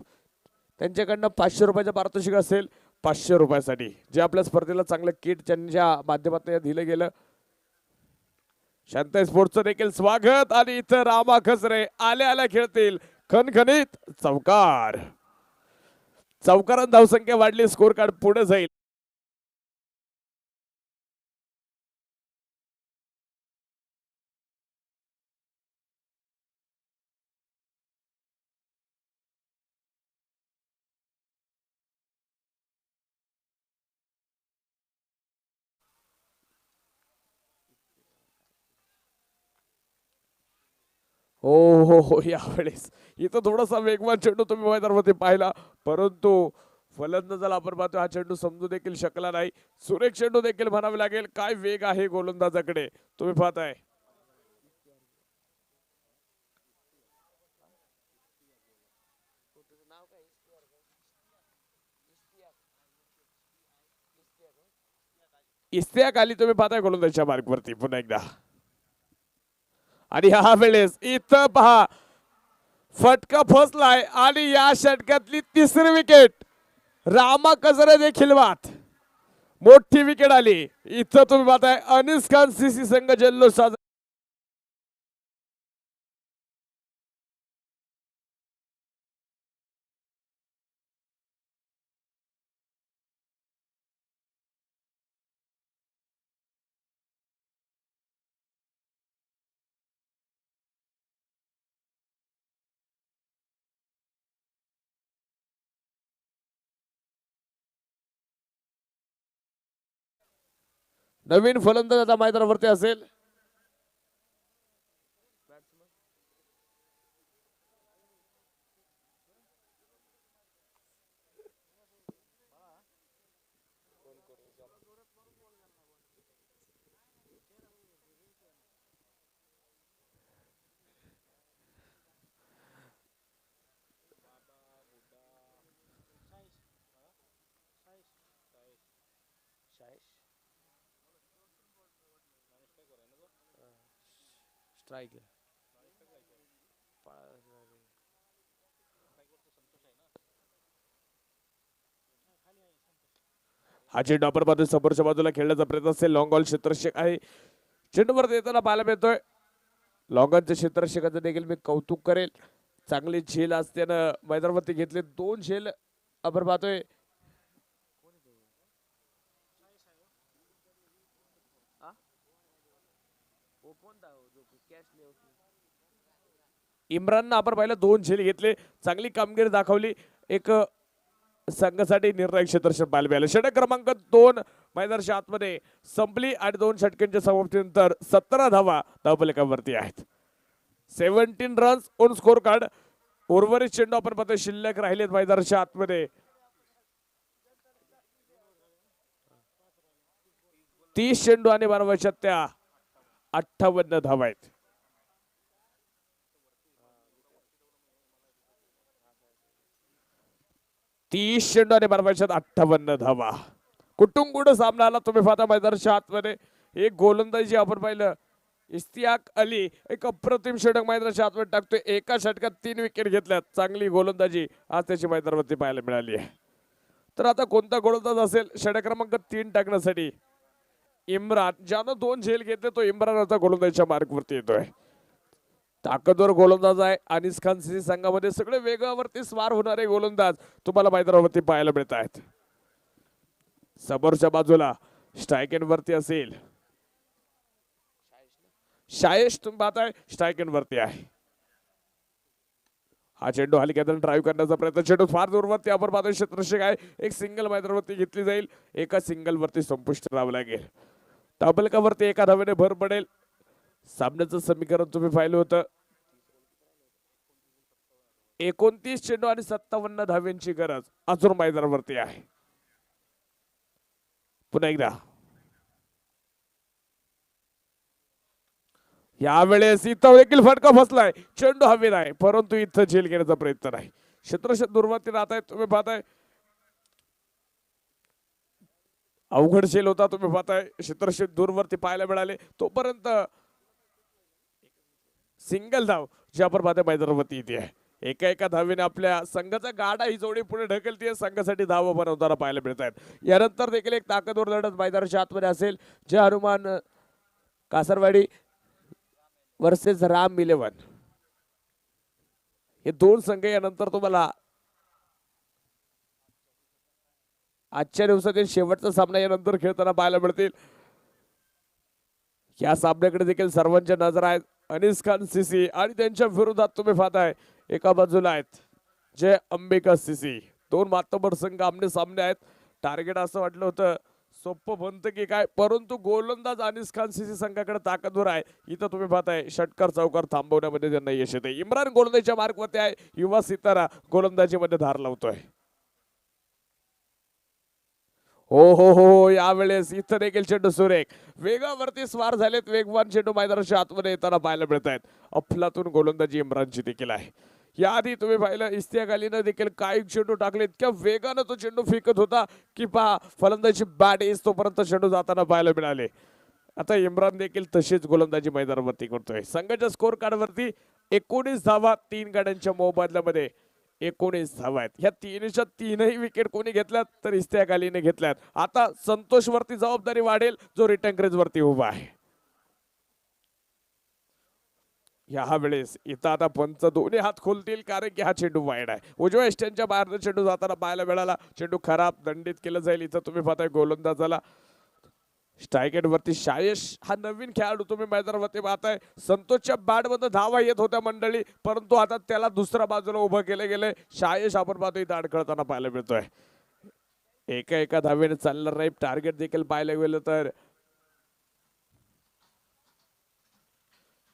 त्यांच्याकडनं 500 रुपयाचा पारितोषिक असेल. 500 रुपयासाठी जे आपल्या स्पर्धेला चांगलं किट त्यांच्या माध्यमातून दिलं गेलं. शांताई स्पोर्टचं देखील स्वागत. आणि इथं रामा खसरे आल्या खेळतील खणखणीत चौकार. चौकारात धावसंख्या वाढली. स्कोर कार्ड पुढे जाईल. हो हो हो यावेळेस इथं थोडासा वेगवान चेंडू तुम्ही मैदानामध्ये पाहिला, परंतु फलंदाजाला आपण पाहतो हा चेंडू समजू देखील शकला नाही. सुरेख चेंडू देखील म्हणावे लागेल. काय वेग आहे गोलंदाजाकडे तुम्ही पाहताय. इस्तियाक आली तुम्ही पाहताय गोलंदाजच्या मार्कवरती पुन्हा एकदा. आणि ह्या वेळेस इथं पहा फटका फसलाय आणि या षटकातली तिसरी विकेट रामा कजरे देखील बाद. मोठी विकेट आली. इथं तुम्ही पाहताय अनिस खान सीसी संघ जल्लोष साजरा. नवीन फलंदाज आता मैदानावरती असेल. स्ट्राइक हा चेंडू आपण पाहतोय समोरच्या बाजूला खेळण्याचा प्रयत्न असेल. लॉंग बॉल क्षेत्ररक्षक आहे. चेंडूवर देताना पाहायला मिळतोय. लॉंगनच्या क्षेत्ररक्षकाचं देखील मी कौतुक करेल. चांगली झेल आज त्यानं मैदानावरती घेतले. 2 झेल आपण पाहतोय. इम्राननं आपण पाहिलं 2 झेल घेतले. चांगली कामगिरी दाखवली. एक संघासाठी निर्णायक क्षेत्ररक्षक पाहायला मिळाले. षटक क्रमांक 2 मैदानाच्या आतमध्ये संपली आणि 2 षटकांच्या समाप्तीनंतर 17 धावा धावफलकावरती आहेत. 17 रन्स ऑन स्कोर कार्ड. उर्वरित चेंडू आपण पाहतोय शिल्लक राहिलेत मैदानाच्या आतमध्ये. 30 चेंडू आणि बनवायच्या त्या 58 धावा आहेत. 30 चेंडू आणि बनवायच्या 58 धावा. कुठून सामना आला तुम्ही पाहता मैदानाच्या आतमध्ये. एक गोलंदाजी आपण पाहिलं इस्तियाक अली एक अप्रतिम षटक मैदानाच्या आतमध्ये टाकतोय. एका षटकात 3 विकेट घेतल्यात. चांगली गोलंदाजी आज त्याची मैदानावरती पाहायला मिळाली आहे. तर आता कोणता गोलंदाज असेल षटक क्रमांक 3 टाकण्यासाठी. इम्रान ज्यानं 2 झेल घेतले तो इम्रान आता गोलंदाजीच्या मार्कवरती येतोय. ताकदवर गोलंदाज आहे. अनिस खान सीसी संघामध्ये सगळे वेगावरती स्वार होणारे गोलंदाज तुम्हाला मैदानावरती पाहायला मिळत आहेत. समोरच्या बाजूला स्ट्राइक एंड वरती असेल शायेश. तुम्ही पाहताय स्ट्राइक एंड वरती आहे. हा चेंडू हलक्यात ड्राईव्ह करण्याचा प्रयत्न. चेंडू फार दूरवरती आपण पाहतोय क्षेत्ररक्षक आहे. एक सिंगल मैदानावरती घेतली जाईल. एका सिंगल वरती संपुष्ट राहावं लागेल. धावफलकावरती एका धावेने भर पडेल. सामन्याचं समीकरण तुम्ही पाहिलं होतं. 29 चेंडू आणि 57 धाव्यांची गरज अजून मैदानावरती आहे. पुन्हा एकदा यावेळेस इथं देखील फटका फसलाय. चेंडू हवेत आहे परंतु इथं झेल घेण्याचा प्रयत्न नाही. क्षेत्ररक्षक दूरवरती राहत आहेत. तुम्ही पाहताय अवघड शेल होता. तुम्ही पाहताय क्षेत्ररक्षक दूरवरती पाहायला मिळाले. तोपर्यंत सिंगल धाव जी आपण पाहताय मैदानावरती येते आहे. एका धावेने आपल्या संघाचा गाडा ही जोडी पुढे ढकलतीये. संघासाठी धावा बनवताना पाहायला मिळत आहेत. यानंतर देखील एक ताकदवर लढत मैदानाच्या आतमध्ये असेल. जे हनुमान कासरवाडी वर्सेस राम 11 हे दोन संघ यानंतर तुम्हाला आजच्या दिवसातील शेवटचा सामना यानंतर खेळताना पाहायला मिळतील. या सामन्याकडे देखील सर्वांच्या नजर आहेत. अनीस खान सीसी आणि त्यांच्या विरोधात तुम्ही पाहताय एका बाजूला आहेत जय अंबिका सीसी. दोन मातबर संघ आमने सामने आहेत. टार्गेट असं वाटलं होतं सोपं बनतं की काय, परंतु गोलंदाज अनीस खान सीसी संघाकडे ताकदवर आहे. इथं तुम्ही पाहताय षटकार चौकार थांबवण्यामध्ये त्यांना यश येते. इम्रान गोलंदाजीच्या मार्कवरती आहे. युवा सितारा गोलंदाजीमध्ये धार लावतोय. हो यावेळेस इथं देखील चेंडू सुरेख वेगावरती स्वार झालेत. वेगवान चेंडू मैदानाच्या आतमध्ये येताना पाहायला मिळत आहेत. अफलातून गोलंदाजी इम्रानची देखील आहे. याआधी तुम्ही पाहिलं इस्तियाक अलीनं देखील काही चेंडू टाकले. इतक्या वेगानं तो चेंडू फेकत होता की पहा फलंदाजी बॅट येस तोपर्यंत चेंडू जाताना पाहायला मिळाले. आता इम्रान देखील तशीच गोलंदाजी मैदानावरती करतोय. संघाच्या स्कोर कार्डवरती 19 धावा 3 गाड्यांच्या मोबदल्यामध्ये 19 धावा आहेत. ह्या तीनच्या तीनही विकेट कोणी घेतल्यात तर इस्तियाक अलीने घेतल्यात. आता संतोष वरती जबाबदारी वाढेल जो रिटर्न क्रेज वरती उभा आहे. ह्या वेळेस इथं आता पंच दोन्ही हात खोलतील कारण की हा चेंडू वाईड आहे. उजव्या स्टँडच्या बाहेर चेंडू जाताना पाहायला मिळाला. चेंडू खराब दंडित केलं जाईल. इथं तुम्ही पाहताय गोलंदाजाला स्ट्रायकेट वरती शायश हा नवीन खेळाडू तुम्ही मैदानावरती पाहताय. संतोषच्या बॅट मध्ये धावा येत होत्या मंडळी, परंतु आता त्याला दुसऱ्या बाजूला उभं केले गेले. शायश आपण पाहतो इथं अडखळताना पाहायला मिळतोय. एका धावेने चालणार नाही. टार्गेट देखील पाहायला गेलं तर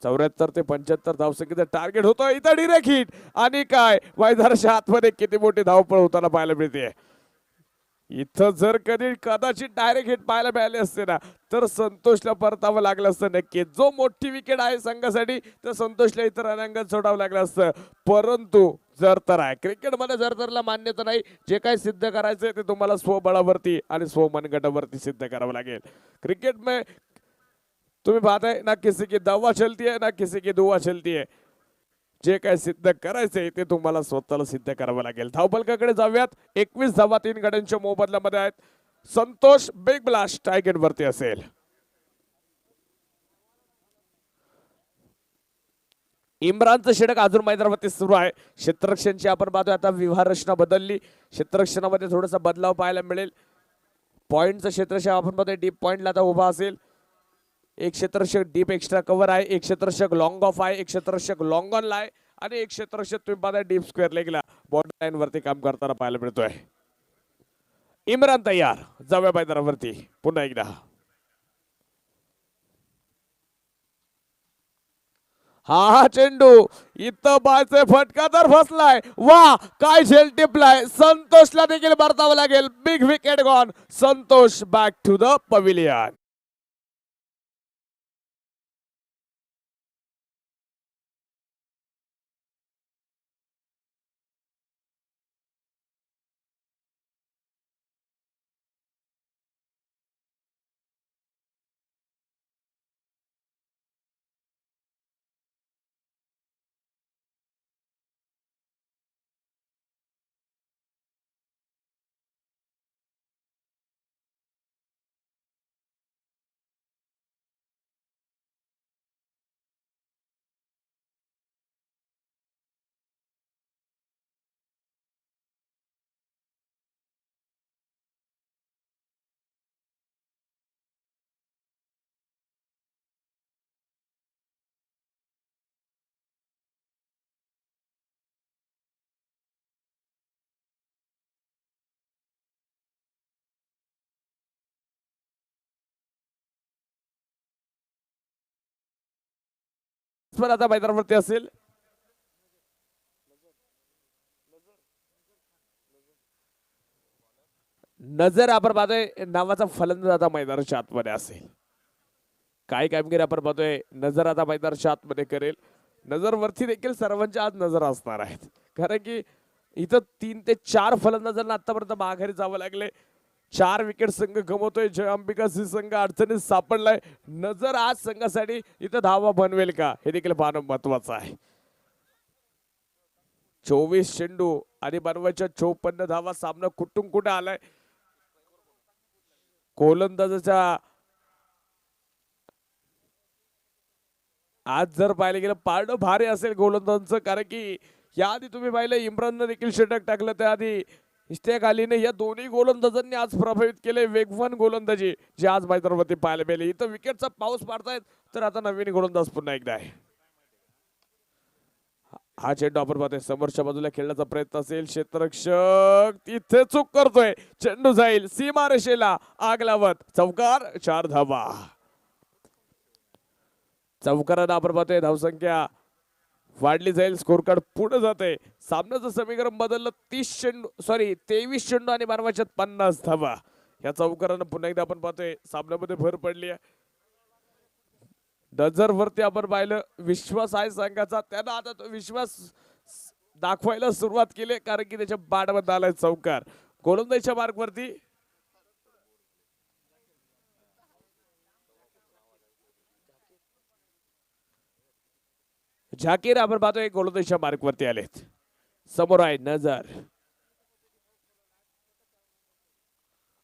74 ते 75 धावसंख्येचं टार्गेट होतं. इथं डिरेक्ट हिट आणि काय मैदानाच्या आतमध्ये किती मोठी धावपळ होताना पाहायला मिळते. इथं जर कदाचित डायरेक्ट हिट पाहायला मिळाले असते ना तर संतोषला परतावं लागलं असतं. नक्की जो मोठी विकेट आहे संघासाठी तर संतोषला इतर रणांगण सोडावं लागलं असतं. परंतु जर तर आहे क्रिकेटमध्ये जर तरला मान्यता नाही. जे काही सिद्ध करायचंय ते तुम्हाला स्वबळावरती आणि स्वमनगटावरती सिद्ध करावं लागेल. क्रिकेट में तुम्ही पाहताय ना किसी की दवा चलती है ना किसी की दुआ चलती है. जे काय सिद्ध करायचंय ते तुम्हाला स्वतःला सिद्ध करावं लागेल. धावफलकाकडे जाऊयात. 21 धावा 3 गाड्यांच्या मोबदल्यामध्ये आहेत. संतोष बिग ब्लास्ट टार्गेट वरती असेल. इम्रानचं षटक अजून मैदानावरती सुरू आहे. क्षेत्ररक्षणाची आपण पाहतोय आता विहार रचना बदलली. क्षेत्ररक्षणामध्ये थोडासा बदलाव पाहायला मिळेल. पॉइंटचं क्षेत्ररक्षक आपण पाहतोय डीप पॉइंटला आता उभा असेल. एक क्षेत्ररक्षक डीप एक्स्ट्रा कव्हर आहे. एक क्षेत्ररक्षक लॉंग ऑफ आहे. एक क्षेत्ररक्षक लॉंग ऑन ला आहे आणि एक क्षेत्ररक्षक तुम्ही पाहताय डीप स्क्वेअर लेगला बॉर्डर लाईन वरती काम करताना पाहायला मिळतोय. इम्रान तयार जाऊया मैदानावरती पुन्हा एकदा. हा चेंडू इथं बायचे फटका तर फसलाय. वा काय झेल टिपलाय. संतोषला देखील परतावं लागेल. Big wicket gone. Santosh back to the pavilion. आता मैदानावरती असेल. नजर आपण पाहतोय नावाचा फलंदाज आता मैदानाच्या आतमध्ये असेल. काय कामगिरी आपण पाहतोय नजर आता मैदानाच्या आतमध्ये करेल. नजर वरती देखील सर्वांच्या आत नजर असणार आहेत कारण की इथं 3 ते 4 फलंदाजांना आतापर्यंत माघारी जावं लागले. 4 विकेट संघ गमवतोय. जय अंबिका सिंह संघ अडचणीत सापडलाय. नजर आज संघासाठी इथं धावा बनवेल का हे देखील पाहणं महत्वाचं आहे. 24 चेंडू आणि बनवायच्या 54 धावा. सामना कुठून कुठे आलाय. गोलंदाजाच्या आज जर पाहिलं गेलं पारडं भारी असेल गोलंदाजांचं, कारण की याआधी तुम्ही पाहिलं इम्राननं देखील षटक टाकलं. त्याआधी इश्तियाक अलीने या दोन्ही गोलंदाजांनी आज प्रभावित केले. वेगवान गोलंदाजी जी आज मैदानावरती पाहायला मिळाली. इथं विकेटचा पाऊस पाडतायत तर आता नवीन गोलंदाज पुन्हा एकदा आहे. हा चेंडू आपण पाहतोय समोरच्या बाजूला खेळण्याचा प्रयत्न असेल. क्षेत्ररक्षक तिथे चूक करतोय. चेंडू जाईल सीमारेषेला आग लावत. चौकार 4 धावा. चौकारानं आपण पाहतोय धावसंख्या वाढली जाईल. स्कोर कार्ड पुढे जाते. सामन्याचं समीकरण बदललं. 23 चेंडू आणि बनवायच्यात 50 धावा. या चौकारानं पुन्हा एकदा आपण पाहतोय सामन्यामध्ये भर पडली आहे. नजर वरती आपण पाहिलं विश्वास आहे संघाचा. त्यानं आता तो विश्वास दाखवायला सुरुवात केली, कारण की त्याच्या बाटमध्ये आलाय चौकार. गोलंदाजीच्या मार्कवरती झाकीर आपण पाहतोय गोलंदाजीच्या मार्कवरती आलेत. समोर आहे नजर.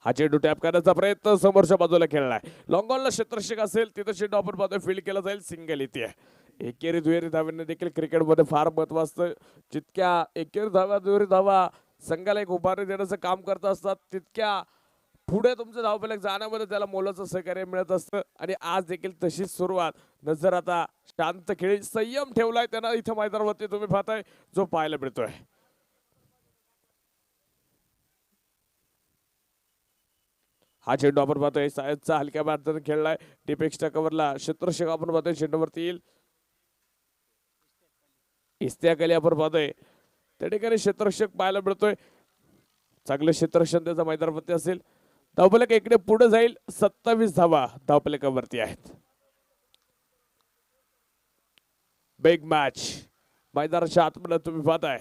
हा चेंडू टॅप करण्याचा प्रयत्न समोरच्या बाजूला खेळलाय. लॉंग ऑनला क्षेत्ररक्षक असेल तिथं चेंडू आपण पाहतोय फील्ड केला जाईल. सिंगल इथे आहे. एकेरी दुहेरी धाव्यांना देखील क्रिकेटमध्ये फार महत्व असतं. जितक्या एकेरी धावा दुहेरी धावा संघाला एक उभारी देण्याचं काम करत असतात, तितक्या पुढे तुमचं धावफलक जाण्यामध्ये त्याला मोलाचं सहकार्य मिळत असतं. आणि आज देखील तशीच सुरुवात. नजर आता शांत खेळी संयम ठेवलाय त्यांना इथं मैदानावरती तुम्ही पाहताय जो पाहायला मिळतोय. हा चेंडू आपण पाहतोय सायदचा हलक्या मार्गाने खेळलाय. डीप एक्स्ट्रा कव्हरला क्षेत्ररक्षक आपण पाहतोय चेंडूवरती येईल. इस्तियाक अली आपण पाहतोय त्या ठिकाणी क्षेत्ररक्षक पाहायला मिळतोय. चांगलं क्षेत्ररक्षण त्याचा मैदानावरती असेल. धावफलक इकडे पुढे जाईल. 27 धावा धावफलकावरती आहेत. बिग मॅच मैदानाच्या आतमध्ये तुम्ही पाहताय.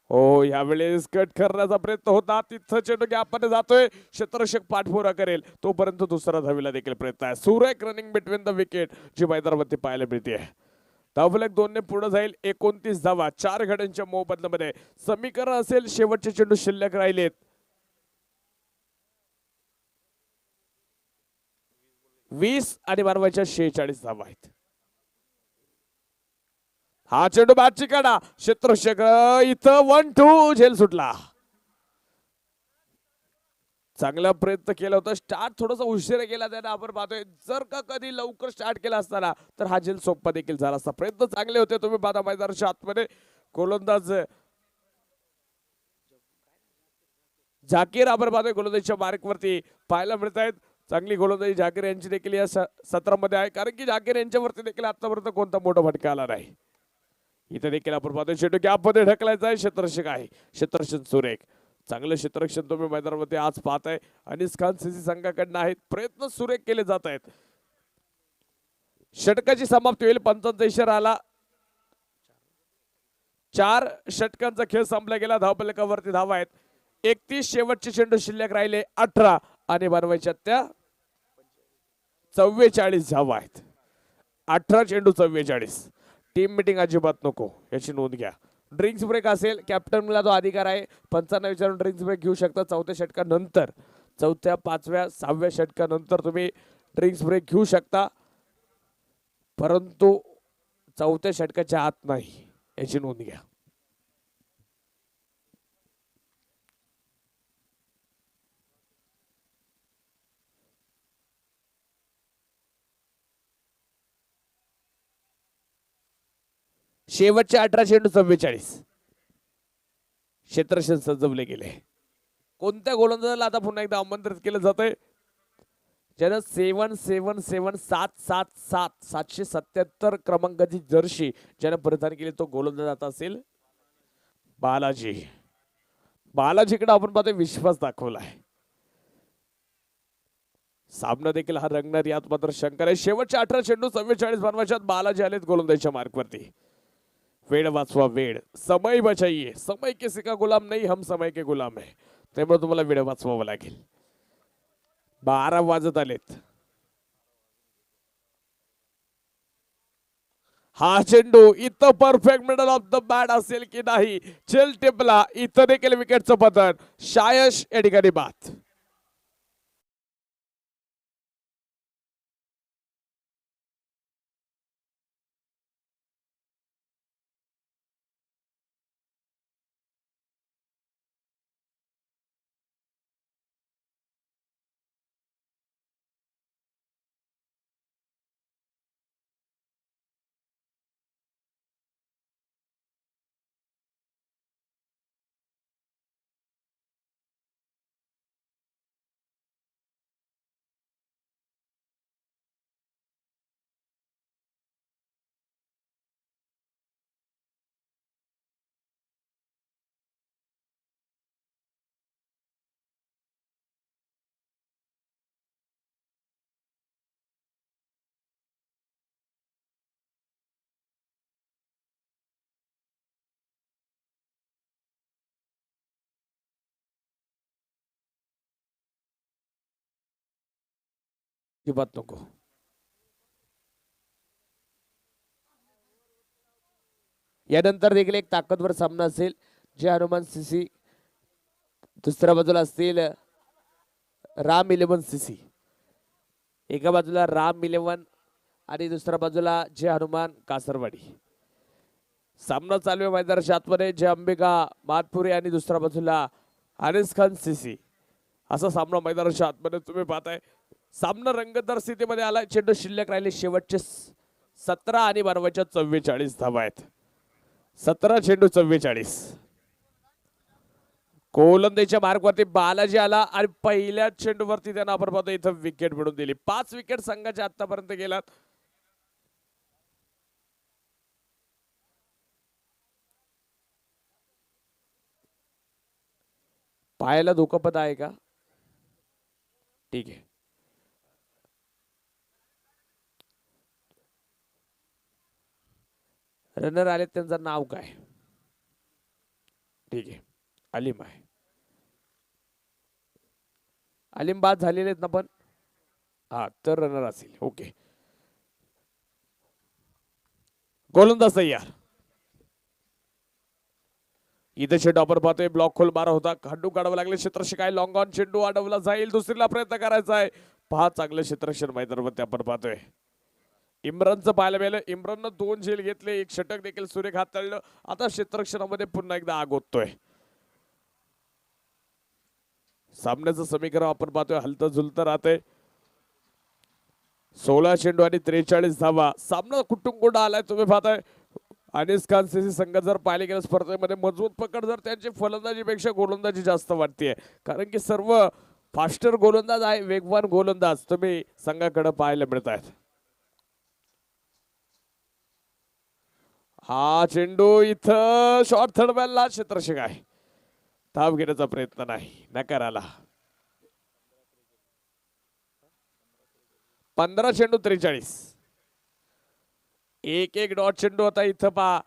हो यावेळेस कट करण्याचा प्रयत्न होता. तिथं चेंडू गॅपमध्ये जातोय. क्षेत्ररक्षक पाठपुरा करेल तोपर्यंत दुसरा धावीला देखील प्रयत्न आहे. सुरेख रनिंग बिटवीन द विकेट जी मैदानावरती पाहायला मिळते. धावफलक 2 ने पुढे जाईल. 29 धावा 4 गड्यांच्या मोबदल्यामध्ये. समीकरण असेल शेवटचे चेंडू शिल्लक राहिलेत. 20 आणि बनवायच्या 46 धावा आहेत. हा चेंडू बॅटची काढा. क्षेत्ररक्षक इथं 1-2 झेल सुटला. चांगला प्रयत्न केला होता. स्टार्ट थोडासा उशिरा केला त्याने आपण पाहतोय. जर का कधी लवकर स्टार्ट केला असताना तर हा झेल सोपा देखील झाला असता. प्रयत्न चांगले होते तुम्ही पाहता मैदानाच्या आतमध्ये. गोलंदाज झाकीर आपण पाहतोय गोलंदाजीच्या मार्कवरती पाहायला मिळत आहेत. चांगली गोलंदाजी झाकीर यांची देखील या सत्रामध्ये आहे, कारण की झाकीर यांच्यावरती देखील आतापर्यंत कोणता मोठा फटका आला नाही. इथे देखील आपण पाहतोय चेंडू गॅपमध्ये ढकलायचा आहे. क्षेत्ररक्षक आहे. क्षेत्ररक्षण सुरेख. चांगलं क्षेत्ररक्षण तुम्ही मैदानामध्ये आज पाहताय. अनिस खान सीसी संघाकडनं आहेत. प्रयत्न सुरेख केले जात आहेत. षटकाची समाप्ती होईल. पंचांचा इशारा आला. 4 षटकांचा खेळ संपला गेला. धावफलकावरती धावा आहेत 31. शेवटचे चेंडू शिल्लक राहिले 18 आणि बनवायच्या त्या 44 धावा आहेत. 18 चेंडू 44. टीम मीटिंग अजिबात नको याची नोंद घ्या. ड्रिंक्स ब्रेक असेल. कॅप्टनला तो अधिकार आहे. पंचांना विचारून ड्रिंक्स ब्रेक घेऊ शकता. 4थ्या षटकानंतर 4थ्या 5व्या 6व्या षटकानंतर तुम्ही ड्रिंक्स ब्रेक घेऊ शकता, परंतु 4थ्या षटकाच्या आत नाही याची नोंद घ्या. शेवटचे 18 चेंडू 44. क्षेत्ररक्षण सजवले गेले. कोणत्या गोलंदाजाला आता पुन्हा एकदा आमंत्रित केलं जातंय? ज्यानं 777 क्रमांकाची जर्सी ज्यानं परिधान केली तो गोलंदाज आता असेल बालाजी. बालाजीकडे आपण पाहतोय विश्वास दाखवलाय. सामना देखील हा रंगणार यात मात्र शंका आहे. शेवटचे 18 चेंडू 44 बनवायच्यात बालाजी आलेत गोलंदाजीच्या मार्कवरती. वेळ वाचवा वेळ, समय बचाइये, समय किसी का गुलाम नहीं, हम समय के गुलाम है. त्यामुळे तुम्हाला वेळ वाचवावं लागेल. 12 वाजत आलेत. हा चेंडू इथं perfect middle of the bat असेल की नाही. चेल टिपला, इथं देखील विकेटचं पतन. शायश या ठिकाणी बाद. अजिबात नको. यानंतर देखील एक ताकदवर सामना असेल. जे हनुमान सीसी दुसऱ्या बाजूला असतील राम 11 सीसी. एका बाजूला राम 11 आणि दुसऱ्या बाजूला जे हनुमान कासरवाडी. सामना चालू आहे मैदानाच्या आतमध्ये. जे अंबिका मातपुरी आणि दुसऱ्या बाजूला अनिस खान सीसी. असा सामना मैदानाच्या आतमध्ये तुम्ही पाहताय. सामना रंगतदार स्थितीमध्ये आलाय. चेंडू शिल्लक राहिले शेवटचे 17 आणि बनवायच्या 44 धावा आहेत. 17 चेंडू 44. गोलंदाजीच्या मार्गवरती बालाजी आला आणि पहिल्या चेंडूवरती त्यांना आपण पाहतो इथं विकेट मिळवून दिली. 5 विकेट संघाच्या आतापर्यंत गेलात. पायाला दुखापत आहे का? ठीक आहे. रनर आले, त्यांचं नाव काय? ठीक आहे, अलीम आहे. अलीम बाद झालेले आहेत ना पण. हा तर रनर असेल. ओके. गोलंदाज तयार. इथे चेंडू आपण पाहतोय ब्लॉक खोल मारा होता. खंडू काढावं लागले. क्षेत्ररक्षक आहे. लॉंग ऑन चेंडू अडवला जाईल. दुसरीला प्रयत्न करायचा आहे. पहा चांगलं क्षेत्ररक्षण मैदानावरती आपण पाहतोय. इम्रानचं पाहायला मिळालं. इम्राननं 2 झेल घेतले, 1 षटक देखील सुरेख हाताळलं. आता क्षेत्ररक्षणामध्ये पुन्हा एकदा आग होतोय. सामन्याचं समीकरण आपण पाहतोय हलतं झुलतं राहतंय. 16 चेंडू आणि 43 धावा. सामना कुठून कुठं आलाय तुम्ही पाहताय. अनिस खान सीसी संघ जर पाहिले गेलं स्पर्धेमध्ये मजबूत पकड जर त्यांची फलंदाजीपेक्षा गोलंदाजी जास्त वाटते. कारण की सर्व फास्टर गोलंदाज आहे, वेगवान गोलंदाज तुम्ही संघाकडे पाहायला मिळत आहेत. हा चेंडू इथं शॉर्ट थर्ड बॅलला क्षेत्ररक्षक आहे. धाव घेण्याचा प्रयत्न नाही, नकार आला. 15 चेंडू 43. एक डॉट चेंडू होता. इथं पहा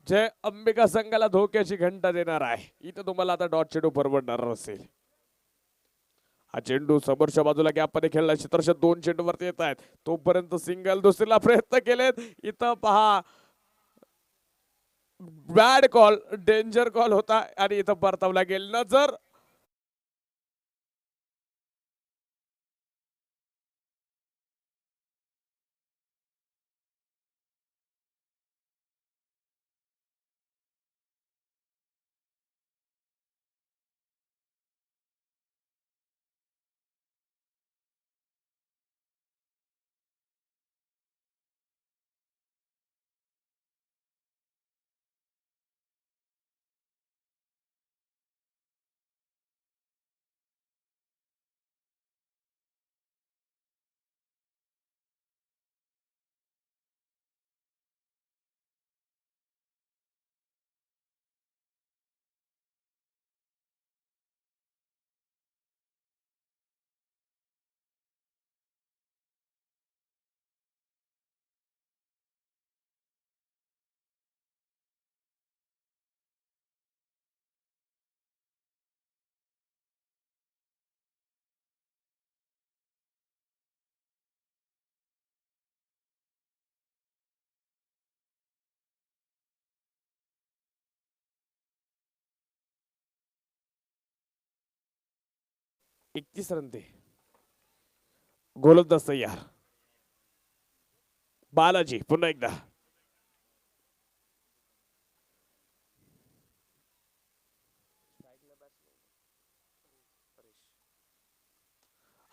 जय अंबिका संघाला धोक्याची घंटा देणार आहे. इथं तुम्हाला आता डॉट चेंडू परवडणार असेल. हा चेंडू समोरच्या बाजूला गॅप मध्ये खेळला. क्षेत्ररक्षक 2 चेंडू वरती येत आहेत. तोपर्यंत सिंगल दुसरीला प्रयत्न केलेत. इथं पहा बॅड कॉल, डेंजर कॉल होता आणि इथं परतावला गेल. नजर 31 रन ते गोलंदाज तयार. बालाजी पुन्हा एकदा.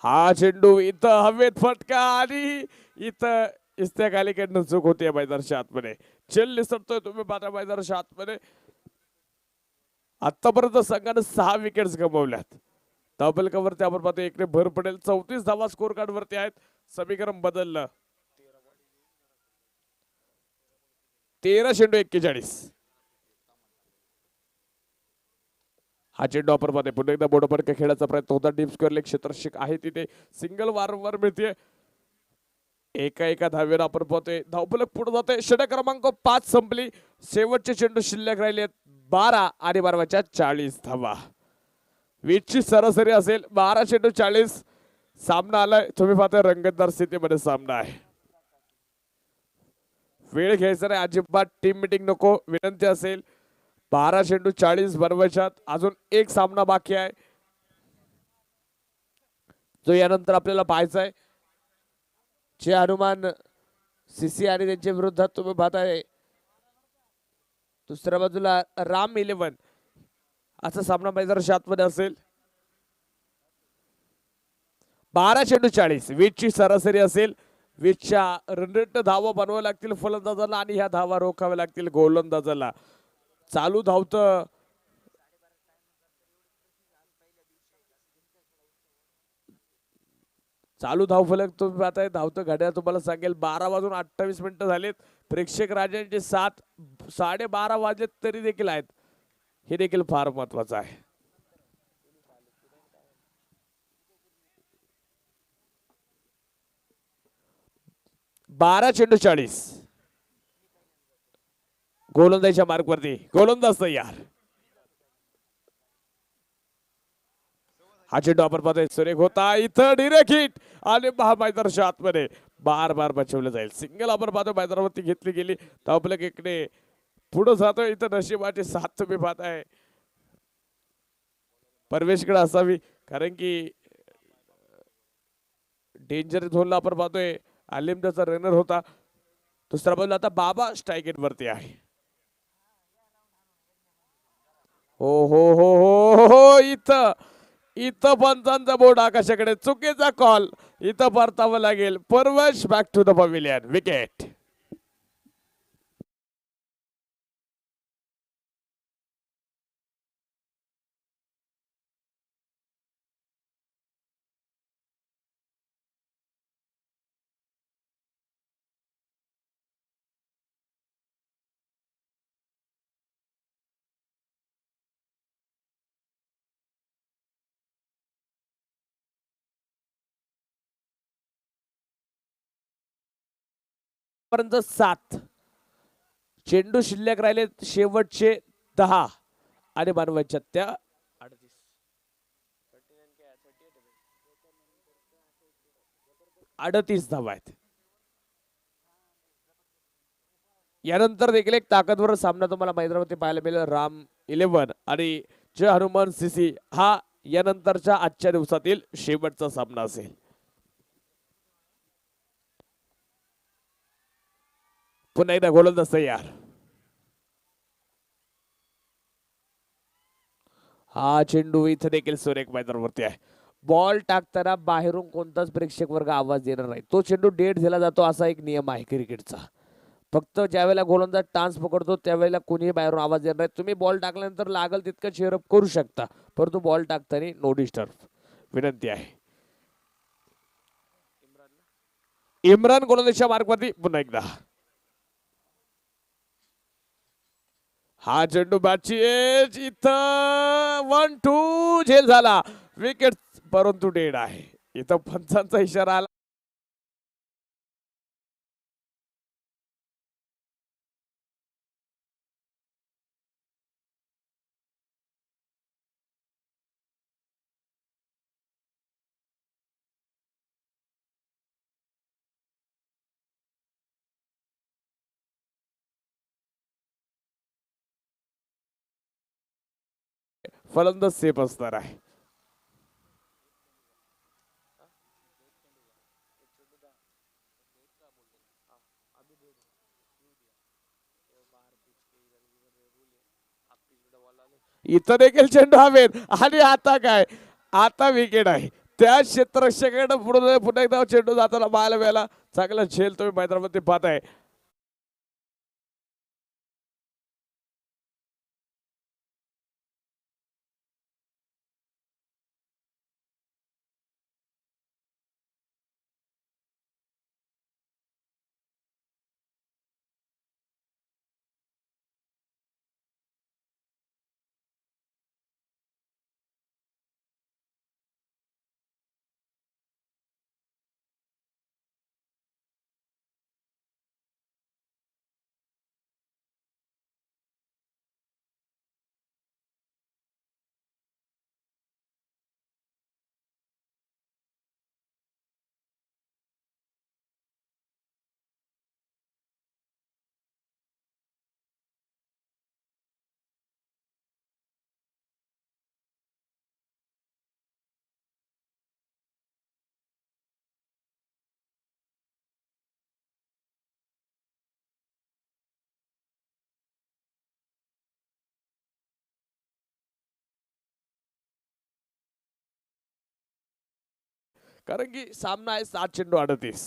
हा चेंडू इथं हवेत फटका आणि इथं इस्त्या खालीकडनं चूक होती मैदानाच्या आतमध्ये. चेल निसटतोय तुम्ही पाहता मैदानाच्या आतमध्ये. आतापर्यंत संघाने 6 विकेट्स गमावल्यात. डबल कव्हरती आपण पाहतो इकडे भर पडेल. 34 धावा स्कोर कार्ड वरती आहेत. समीकरण बदललं. 13 चेंडू 41. हा चेंडू आपण पाहतोय पुन्हा एकदा बोर्डपर्यंत खेळायचा प्रयत्न होता. डीप स्क्वेअर लेग क्षेत्ररक्षक आहे तिथे. सिंगल वारंवार मिळते. एका धावेवर आपण पाहतोय धावफलक पुढे जाते. षटक क्रमांक 5 संपली. शेवटचे चेंडू शिल्लक राहिले 12 आणि 12 40 धावा. 20 ची सरासरी असेल. 12 चेंडू 40. सामना आलाय. तुम्ही पाहताय रंगतदार स्थितीमध्ये सामना आहे. वेळ घ्यायचा नाही अजिबात. टीम मीटिंग नको विनंती असेल. 12 चेंडू 40 बनवायच्यात. अजून एक सामना बाकी आहे जो यानंतर आपल्याला पाहायचा आहे. जे हनुमान सीसी आणि त्यांच्या विरोधात तुम्ही पाहताय दुसऱ्या बाजूला राम 11 असा सामना मैदानाच्या आतमध्ये असेल. 12 चेंडू 40. 20 ची सरासरी असेल. 20च्या रनरेट धावा बनवाव्या लागतील फलंदाजाला आणि ह्या धावा रोखाव्या लागतील गोलंदाजाला. चालू धावत चालू धावफलक तुम्ही पाहताय. धावतं घड्याळ तुम्हाला सांगेल 12 वाजून 28 मिनिटं झालेत. प्रेक्षक राजांचे 12:30 वाजलेत तरी देखील आहेत. हे देखील फार महत्वाचं आहे. बारा चेंडू 40. गोलंदाजीच्या मार्कवरती गोलंदाज तयार. हा चेंडू आपण पाहतोय सुरेख होता. इथं डिरेक्ट हिट आणि मैदानाच्या आतमध्ये बार बचवलं जाईल. सिंगल आपण पाहतो मैदानावरती घेतली गेली. धावफलक इकडे पुढे जातोय. इथं नशिबाची साथ तुम्ही पाहताय परवेशकडे असावी कारण की डेंजर झोनला आपण पाहतोय आलिमदाचा रनर होता. दुसरा बाजूला आता बाबा स्ट्राईक वरती आहे. हो हो हो हो हो इथं पंचांचा बोर्ड आकाशाकडे. चुकीचा कॉल. इथं परतावं लागेल. Parvesh back to the pavilion. Wicket. पर्यंत 7 चेंडू शिल्लक राहिले शेवटचे 10 आणि बनवायच्या त्या 38 धावा आहेत. यानंतर देखील एक ताकदवर सामना तुम्हाला मैदानावरती पाहायला मिळेल. राम 11 आणि जय हनुमान सीसी हा यानंतरच्या आजच्या दिवसातील शेवटचा सामना असेल. पुन्हा एकदा गोलंदाज तयार. हा चेंडू इथं देखील सुरेख मैदानावरती आहे. बॉल टाकताना बाहेरून कोणताच प्रेक्षक वर्ग आवाज देणार नाही. तो चेंडू डेट दिला जातो असा एक नियम आहे क्रिकेटचा. फक्त ज्यावेळेला गोलंदाज टान्स पकडतो त्यावेळेला कोणीही बाहेरून आवाज देणार नाही. तुम्ही बॉल टाकल्यानंतर लागल तितकं चेअरअप करू शकता परंतु बॉल टाकताना नो डिस्टर्ब विनंती आहे. इम्रान गोलंदाजच्या मार्कवरती पुन्हा एकदा. हा चेंडू बॅटची एज इथं 1-2 झेल झाला. विकेट परंतु डेड आहे. इथं पंचांचा इशारा आला. फलंदाज सेफ असणार आहे. इथं देखील चेंडू हवेत आणि आता काय, आता विकेट आहे. त्या क्षेत्ररक्षकाकडे पुन्हा एकदा चेंडू जाताना पाहायला मिळाला. चांगला झेल तुम्ही मैदानामध्ये पाहताय. कारण की सामना आहे 7 चेंडू 38.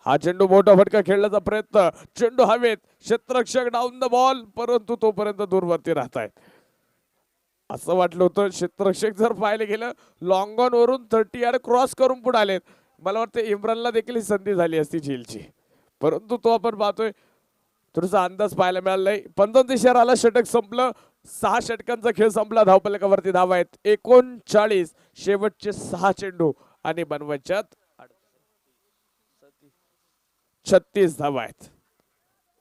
हा चेंडू मोठा फटका खेळण्याचा प्रयत्न, चेंडू हवेत, क्षेत्ररक्षक डाऊन द बॉल, परंतु तोपर्यंत दूरवरती राहत आहेत. असं वाटलं होतं क्षेत्ररक्षक जर पाहायला गेलं लॉंग ऑन वरून 30 यार्ड क्रॉस करून पुढे आलेत. मला वाटतं इम्रानला देखील ही संधी झाली असती झेलची, परंतु तो आपण पाहतोय थोडासा अंदाज पाहायला मिळाला नाही. 29 आला, षटक संपलं. 6 षटकांचा खेळ संपला. धावफलकावरती धाव आहेत 39. शेवटचे 6 चेंडू आणि बनवायच्यात 36 धावा आहेत.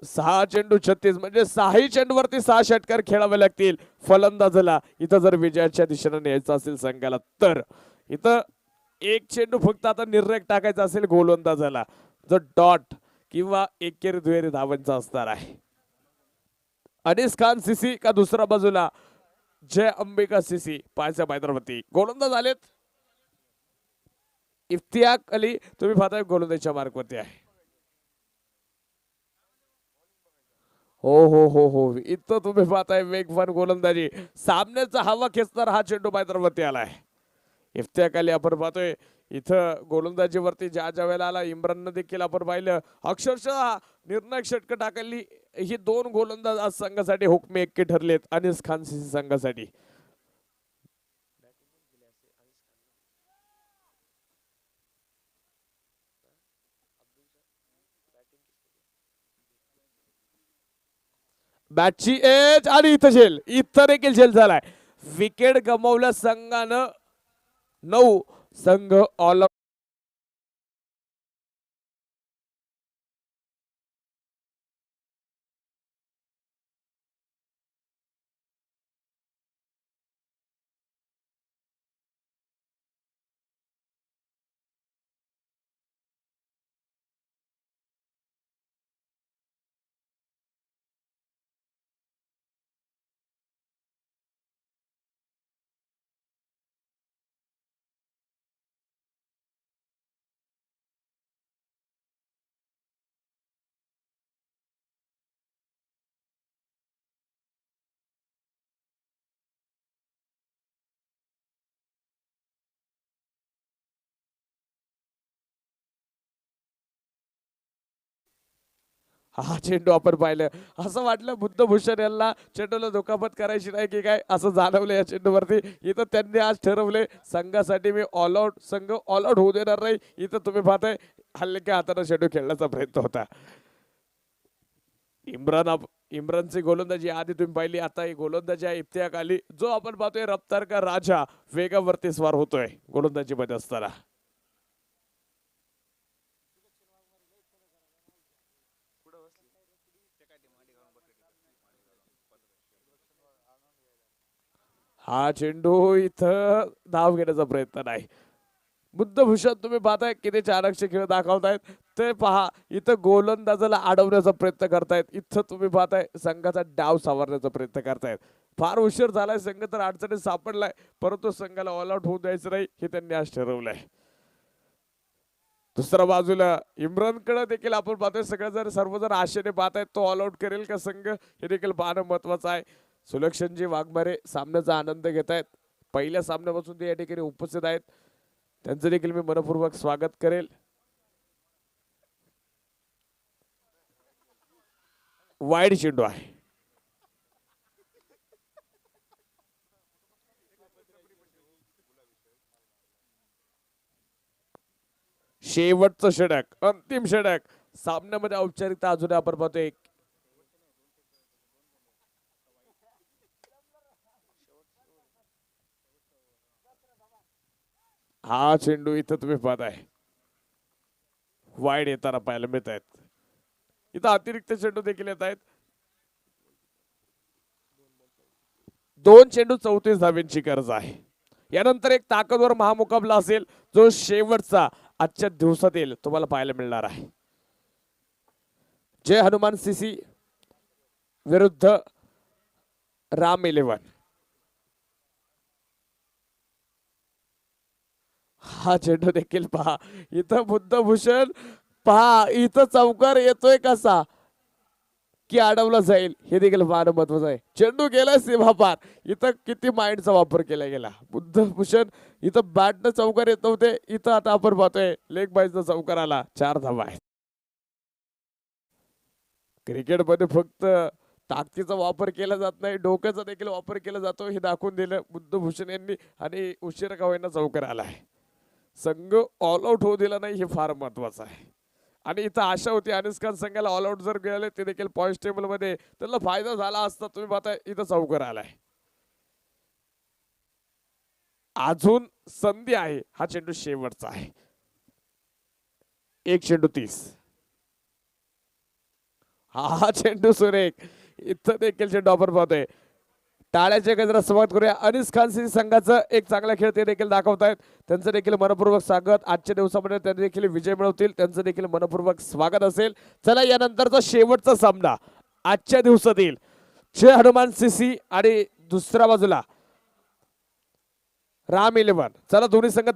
6 चेंडू 36 म्हणजे 6ही चेंडूवरती 6 षटकार खेळावे लागतील फलंदाजाला. इथं जर विजयाच्या दिशेने न्यायचं असेल संघाला तर इथं एक चेंडू फक्त आता निर्रेख टाकायचा असेल गोलंदाजाला, जो डॉट किंवा एकेरी दुहेरी धावांचा असणार आहे. अनीस खान सीसी का दुसऱ्या बाजूला जय अंबिका सीसी पाहायच्या मैदानावरती गोलंदाज आलेत. इफ्तियाक अली तुम्ही पाहताय गोलंदाजीच्या मार्कवरती आहे. हो हो हो हो, इथं तुम्ही पाहताय वेगवान गोलंदाजी, सामन्याचा हवा खेचणारा हा चेंडू मैदानावरती आलाय. इफ्तियाक अली आपण पाहतोय इथं गोलंदाजीवरती ज्या वेळेला आला. इम्राननं देखील आपण पाहिलं अक्षरशः निर्णायक षटकं टाकली. ही 2 गोलंदाज आज संघासाठी हुकमे एक्के ठरलेत अनीस खान सीसी संघासाठी. बॅटची एज आणि इथं झेल, इथं देखील झेल झालाय. विकेट गमावल्या संघानं 9. संघ ऑल हा चेंडू आपण पाहिलं. असं वाटलं बुद्धभूषण यांना चेंडूला दुखापत करायची नाही की काय असं जाणवलं या चेंडूवरती. इथं त्यांनी आज ठरवले संघासाठी मी ऑल आउट, संघ ऑल आउट होऊ देणार नाही. इथं तुम्ही पाहताय हलक्या हाताने चेंडू खेळण्याचा प्रयत्न होता. इम्रानची गोलंदाजी आधी तुम्ही पाहिली, आता ही गोलंदाजी आहे इफ्तियाक अली, जो आपण पाहतोय रफ्तार का राजा वेगावरती स्वार होतोय गोलंदाजी मध्ये असताना. हा चेंडू इथं धाव घेण्याचा प्रयत्न नाही. बुद्धभूषण तुम्ही पाहताय किती चाणक्य खेळ दाखवतायत ते पहा. इथं गोलंदाजाला अडवण्याचा प्रयत्न करतायत. इथं तुम्ही पाहताय संघाचा डाव सावरण्याचा प्रयत्न करतायत. फार उशीर झालाय, संघ तर अडचणीत सापडलाय, परंतु संघाला ऑल आउट होऊ द्यायचं नाही हे त्यांनी आज ठरवलंय. दुसऱ्या बाजूला इम्रानकडे देखील आपण पाहतोय सगळेजण सर्वजण आशेने पाहत आहेत तो ऑल आउट करेल का संघ हे देखील पाहणं महत्वाचं आहे. सुलक्षणजी वाघमारे सामन्याचा आनंद घेत आहेत. पहिल्या सामन्यापासून ते या ठिकाणी उपस्थित आहेत. त्यांचं देखील मी मनपूर्वक स्वागत करेल. वाईड चेंडू आहे. शेवटचं षटक, अंतिम षटक सामन्यामध्ये औपचारिकता अजून आपण पाहतोय. हा चेंडू इथं तुम्ही पाहताय वाईड येताना पाहायला मिळत आहेत. इथं अतिरिक्त चेंडू देखील येत आहेत. 2 चेंडू 34 धावांची गरज आहे. यानंतर एक ताकदवर महामुकाबला असेल जो शेवटचा आजच्या दिवसातील तुम्हाला पाहायला मिळणार आहे. जय हनुमान सीसी विरुद्ध राम 11. हा चेंडू देखील पहा. इथं बुद्धभूषण पहा. इथं चौकार येतोय कसा की अडवला जाईल हे देखील फार महत्वाचं आहे. चेंडू गेला सीमापार. इथं किती माइंडचा वापर केला गेला. बुद्धभूषण इथं बॅटनं चौकार येत नव्हते. इथं आता आपण पाहतोय लेग बाईजचा चौकार आला. 4 धावा आहेत. क्रिकेटमध्ये फक्त ताकदीचा वापर केला जात नाही डोक्याचा देखील वापर केला जातो हे दाखवून दिलं बुद्धभूषण यांनी आणि उशिरा का होईना चौकार आला आहे. संघ ऑल आउट होऊ दिला नाही हे फार महत्वाचं आहे. आणि इथं आशा होती अनिस खान संघाला ऑल आउट जर गेले ते देखील पॉईंट टेबल मध्ये त्यांना फायदा झाला असता. तुम्ही पाहताय इथं चौकार आलाय. अजून संधी आहे. हा चेंडू शेवटचा आहे. 1 चेंडू 30. हा चेंडू सुरेख. इथं देखील चेंडू आपण पाहतोय. टाळ्याच्या गजरात स्वागत करूया. अनिस खान संघाचं एक चांगला खेळ ते देखील दाखवतायत. त्यांचं देखील मनपूर्वक स्वागत. आजच्या दिवसामध्ये त्यांनी देखील विजय मिळवतील. त्यांचं देखील मनपूर्वक स्वागत असेल. चला यानंतरचा शेवटचा सामना आजच्या दिवसातील जय हनुमान सीसी आणि दुसऱ्या बाजूला राम 11. चला दोन्ही संघ